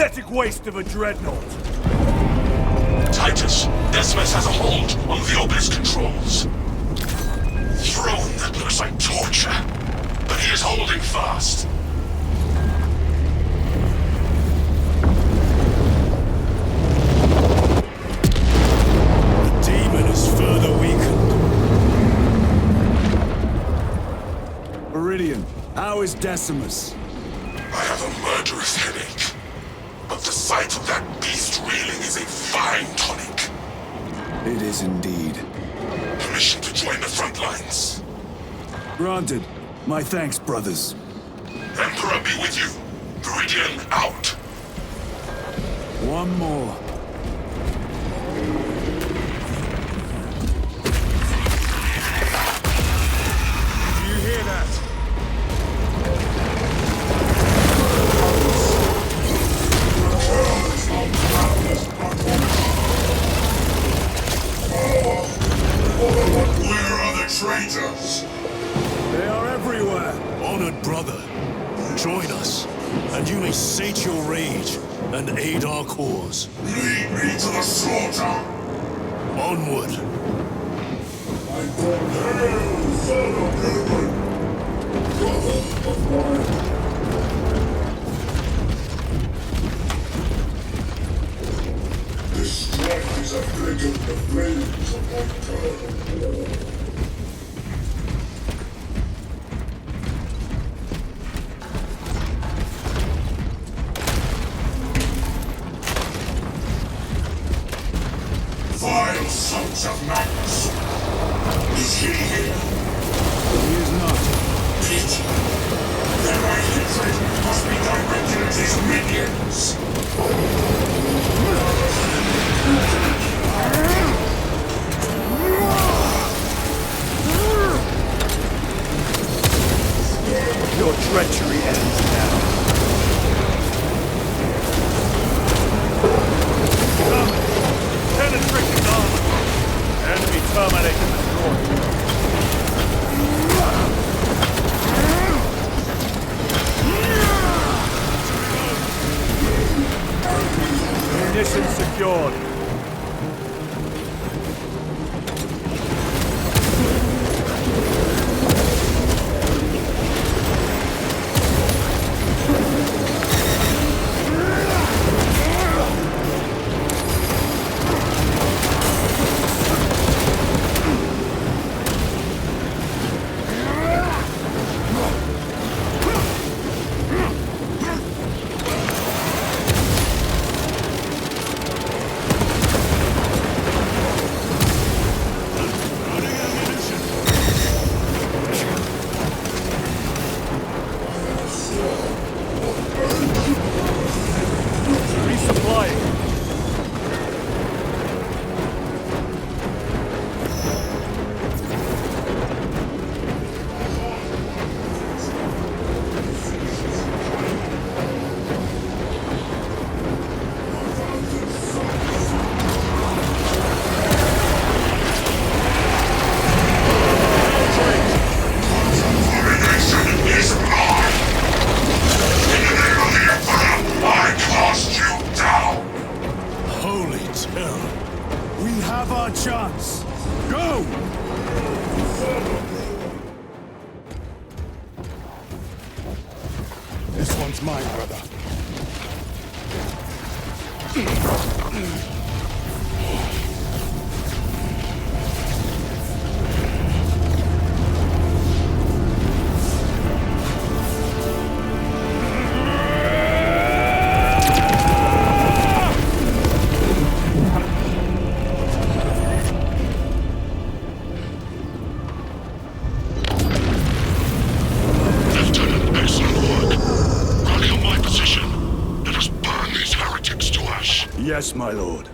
pathetic waste of a dreadnought. Titus, Decimus has a hold on the obelisk controls. Throne that looks like torture, but he is holding fast. The demon is further weakened. Meridian, how is Decimus? I have a murderous headache, but the sight of that beast reeling is a fine tonic. It is indeed. Permission to join the front lines. Granted. My thanks, brothers. Emperor be with you. Meridian out. One more. Do you hear that? Where are the traitors? They are everywhere. Honored brother, join us, and you may sate your rage and aid our cause. Lead me to the slaughter! Onward! Hail, son of human! Brother of mine! This strike is a blink of the flames of my eternal war. Vile sons of madness! Is he here? He is not. Pity! Then my hatred must be directed at his minions! Your treachery ends now. Come! Penetrating armor! Enemy terminator destroyed. Munitions secured. Chance! Go! This one's mine, brother. Yes, my lord.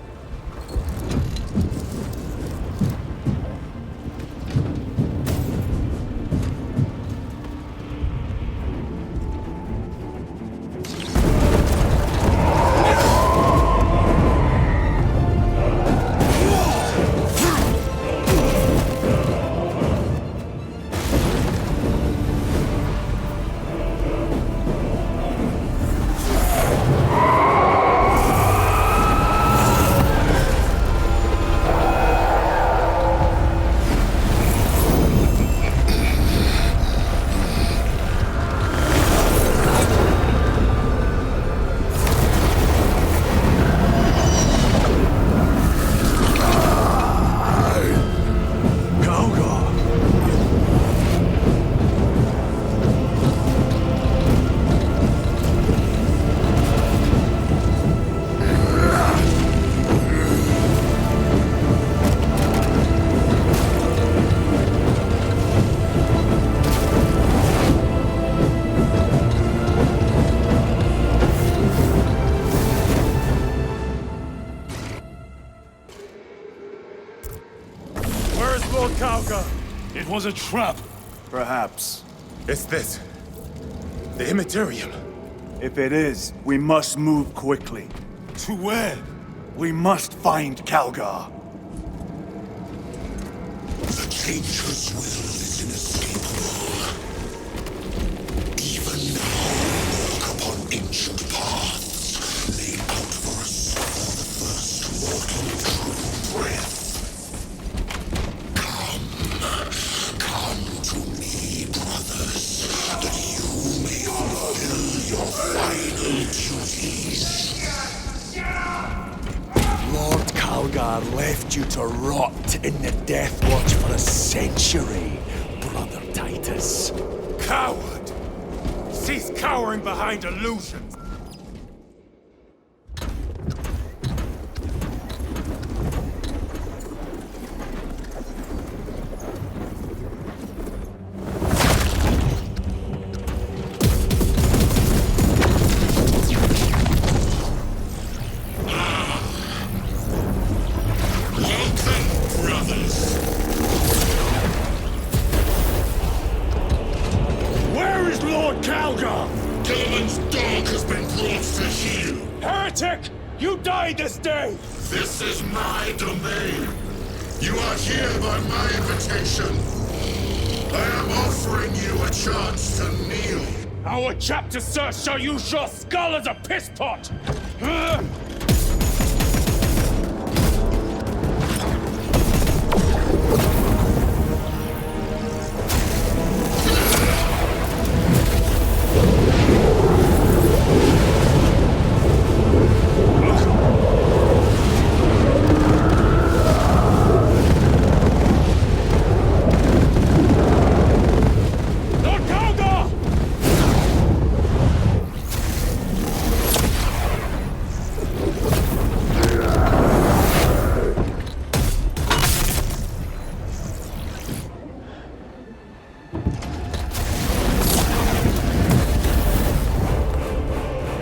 was a trap. Perhaps. It's this. The Immaterium. If it is, we must move quickly. To where? We must find Calgar. The Changer's will is inescapable. Even now, we walk upon ancient paths laid out for us for the first mortal true breath. Come to me, brothers, that you may fulfill your final duties. Lord Calgar left you to rot in the Death Watch for a century, Brother Titus. Coward! Cease cowering behind illusions! This is my domain. You are here by my invitation. I am offering you a chance to kneel. Our chapter, sir, shall use your skull as a piss pot!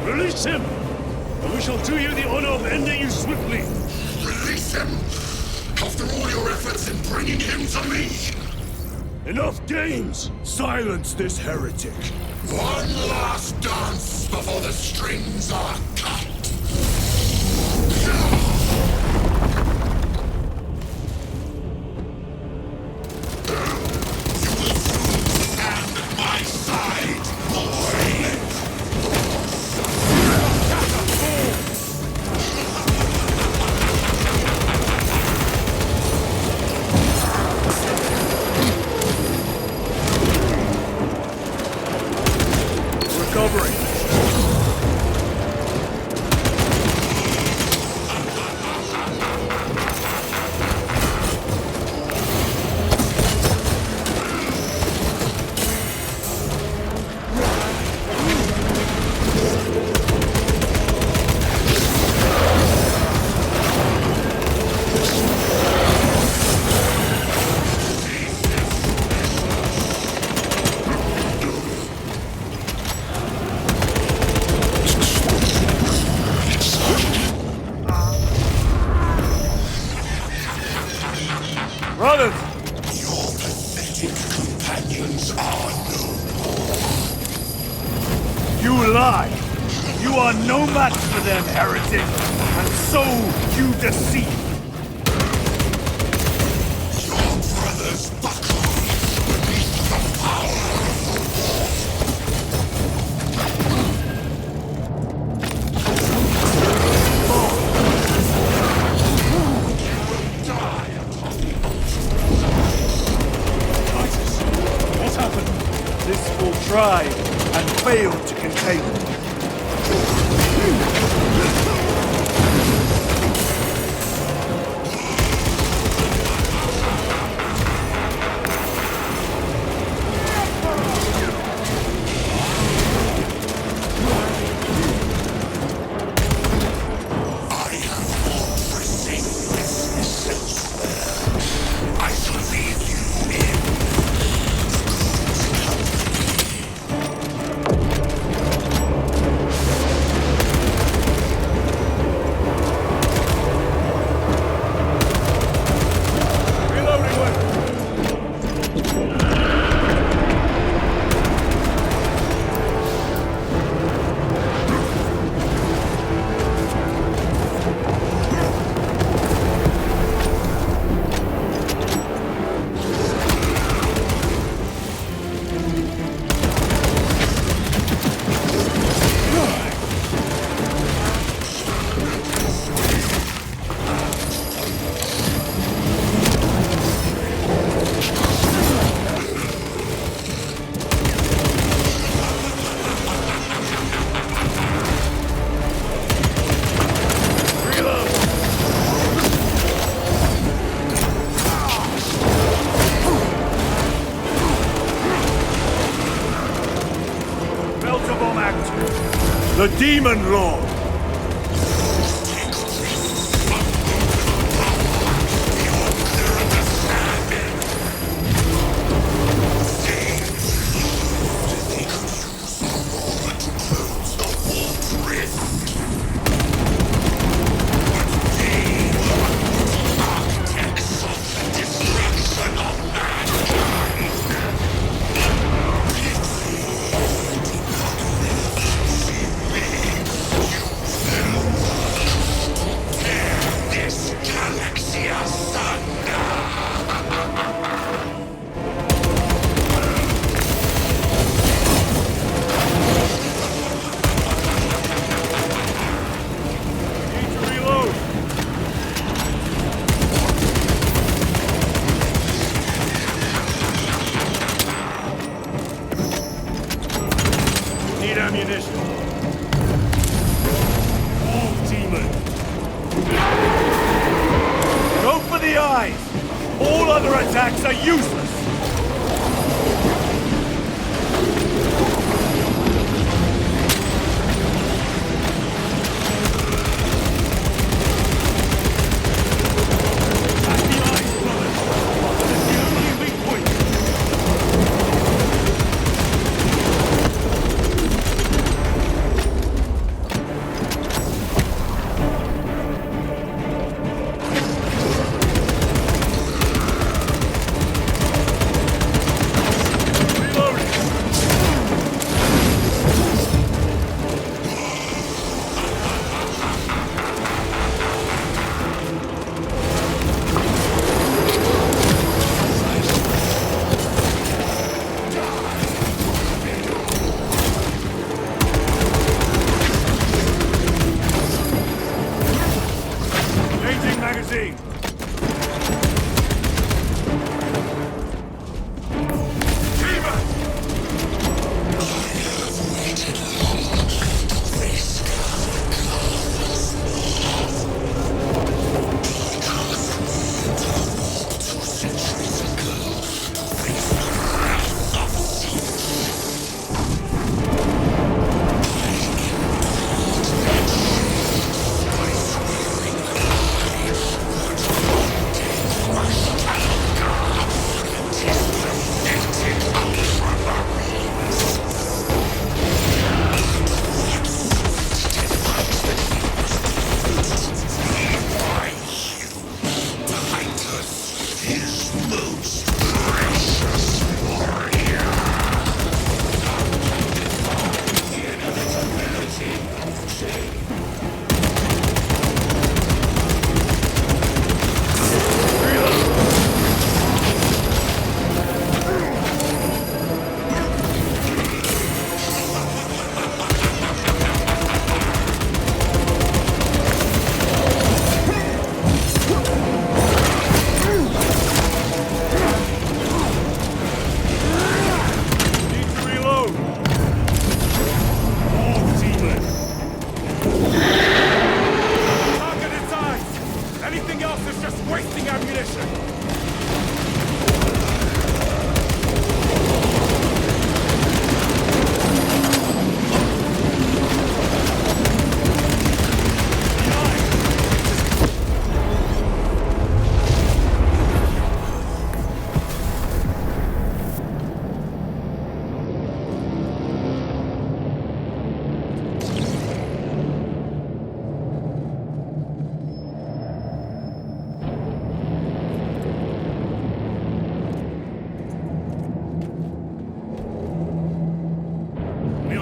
Release him! And we shall do you the honor of ending you swiftly. Release him! After all your efforts in bringing him to me! Enough games! Silence this heretic! One last dance before the strings are cut! You will soon stand at my side, boy! Recovering. Brothers! Your pathetic companions are no more. You lie! You are no match for them, heretic! And so you deceive! Your brothers buckle beneath the power of the What's happened? This will try and fail to contain it. Act 2. The Demon Lord. All other attacks are useless!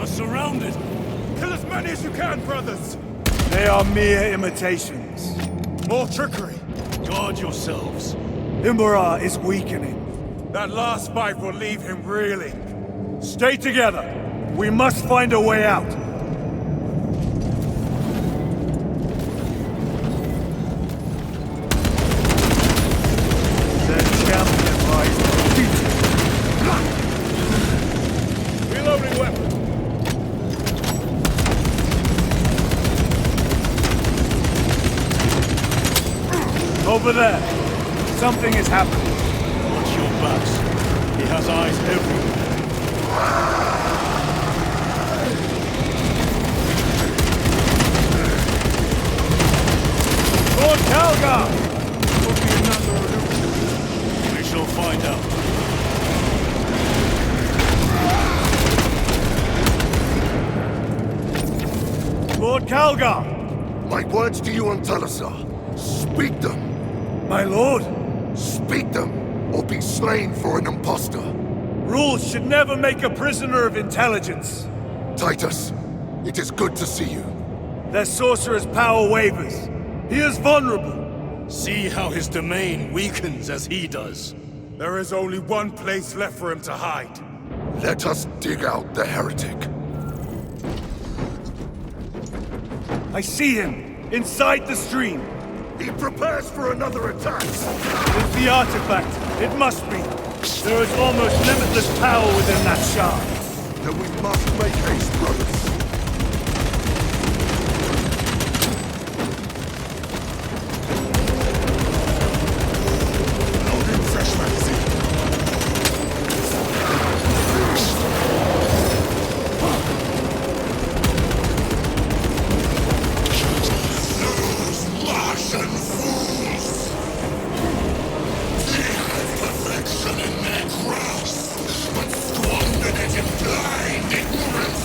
Surrounded! Kill as many as you can, brothers! They are mere imitations. More trickery. Guard yourselves. Emperor is weakening. That last fight will leave him reeling. Stay together. We must find a way out. The champion lies defeated. Reloading weapon. Over there. Something is happening. Watch your backs. He has eyes everywhere. Lord Calgar! My words to you on Talasar. Speak them! My lord! Speak them, or be slain for an impostor. Rules should never make a prisoner of intelligence. Titus, it is good to see you. Their sorcerer's power wavers. He is vulnerable. See how his domain weakens as he does. There is only one place left for him to hide. Let us dig out the heretic. I see him, inside the stream. He prepares for another attack. It's the artifact. It must be. There is almost limitless power within that shard. Then we must make haste, brothers. Loading fresh magazine. Those Martian fools! They had perfection in their grasp, but squandered it in blind ignorance.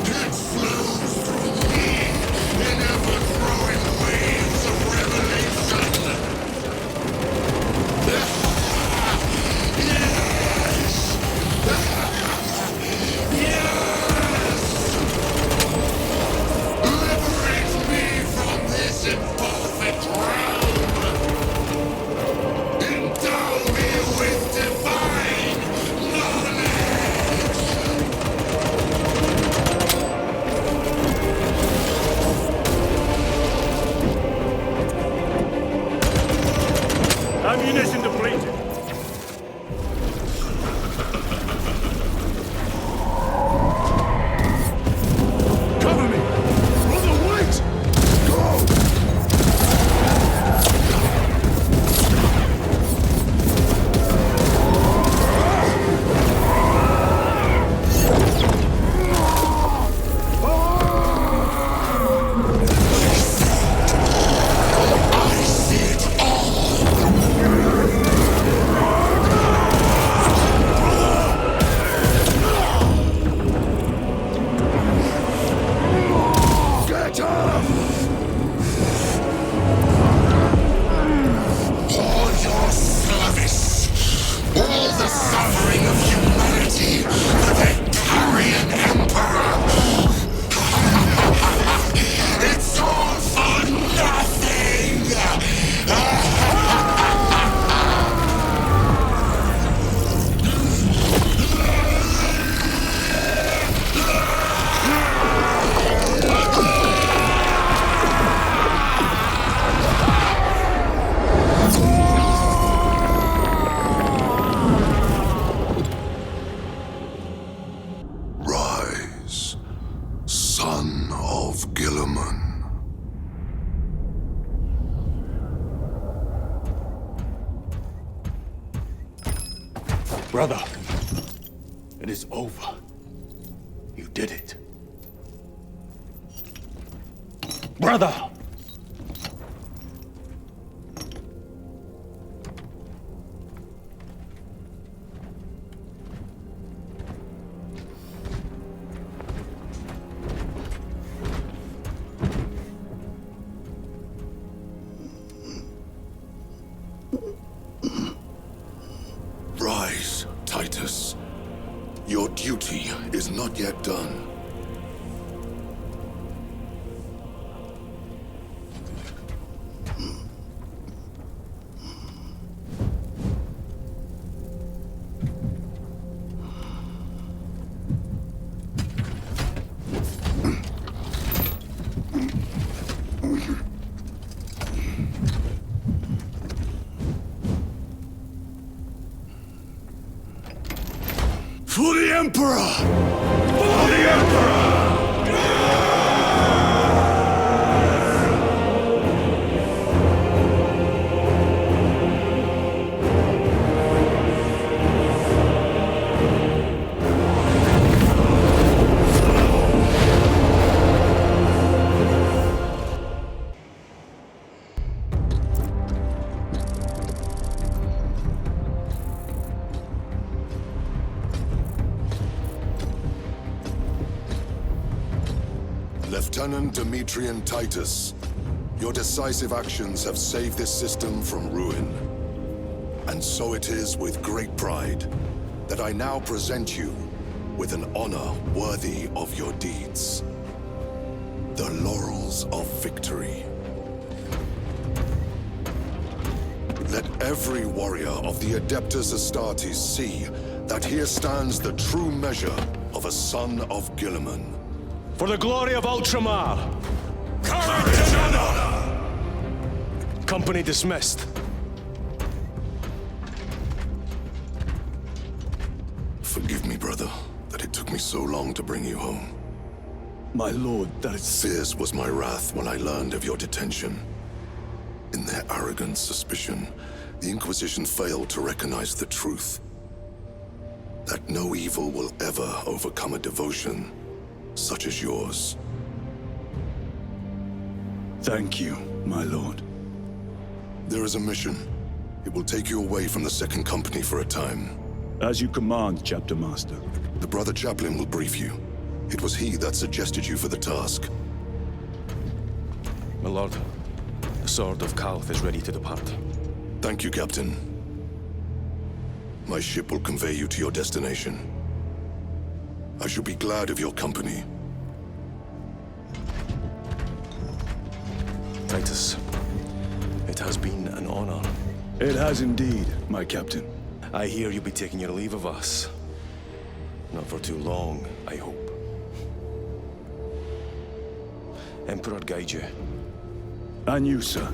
It flows through me in ever-growing waves of revelation. Yes! Yes! Liberate me from this imperfect realm! Endow me with divine knowledge! Ammunition depleted. Cover me! Brother, wait! Go! I see it all! Get up! All your service, all the suffering of humanity for the Tyranid Emperor. It's all for nothing! Rise, son of Gilliman. Brother, it is over. You did it. Brother! Rise, Titus. Your duty is not yet done. For the Emperor! For the Emperor! Lieutenant Demetrian Titus, your decisive actions have saved this system from ruin. And so it is with great pride that I now present you with an honor worthy of your deeds. The laurels of victory. Let every warrior of the Adeptus Astartes see that here stands the true measure of a son of Guilliman. For the glory of Ultramar! Courage and honor! Company dismissed. Forgive me, brother, that it took me so long to bring you home. My lord, that is... Fierce was my wrath when I learned of your detention. In their arrogant suspicion, the Inquisition failed to recognize the truth. That no evil will ever overcome a devotion such as yours. Thank you, my lord. There is a mission. It will take you away from the Second Company for a time. As you command, Chapter Master. The Brother Chaplain will brief you. It was he that suggested you for the task. My lord, the Sword of Kalth is ready to depart. Thank you, Captain. My ship will convey you to your destination. I shall be glad of your company. Titus, it has been an honor. It has indeed, my captain. I hear you'll be taking your leave of us. Not for too long, I hope. Emperor guide you. And you, sir.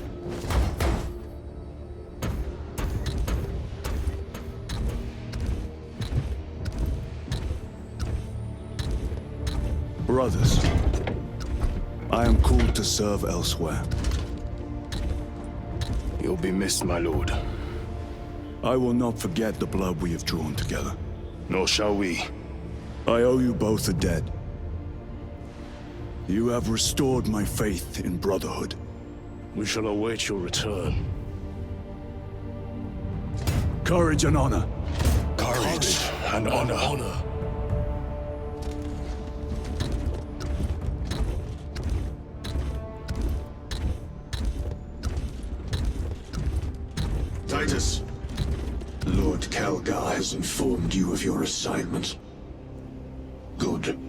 Brothers, I am called to serve elsewhere. You'll be missed, my lord. I will not forget the blood we have drawn together. Nor shall we. I owe you both a debt. You have restored my faith in brotherhood. We shall await your return. Courage and honor. Courage and honor. Titus. Lord Calgar has informed you of your assignment. Good.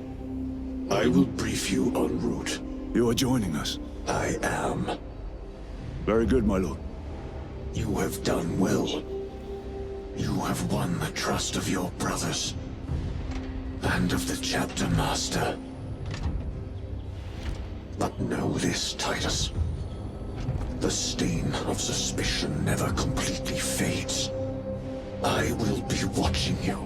I will brief you en route. You are joining us? I am. Very good, my lord. You have done well. You have won the trust of your brothers. And of the Chapter Master. But know this, Titus. The stain of suspicion never completely fades. I will be watching you.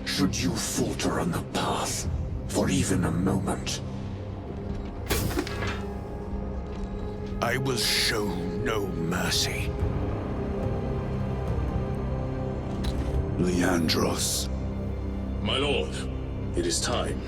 Should you falter on the path, for even a moment. I will show no mercy. Leandros. My lord, it is time.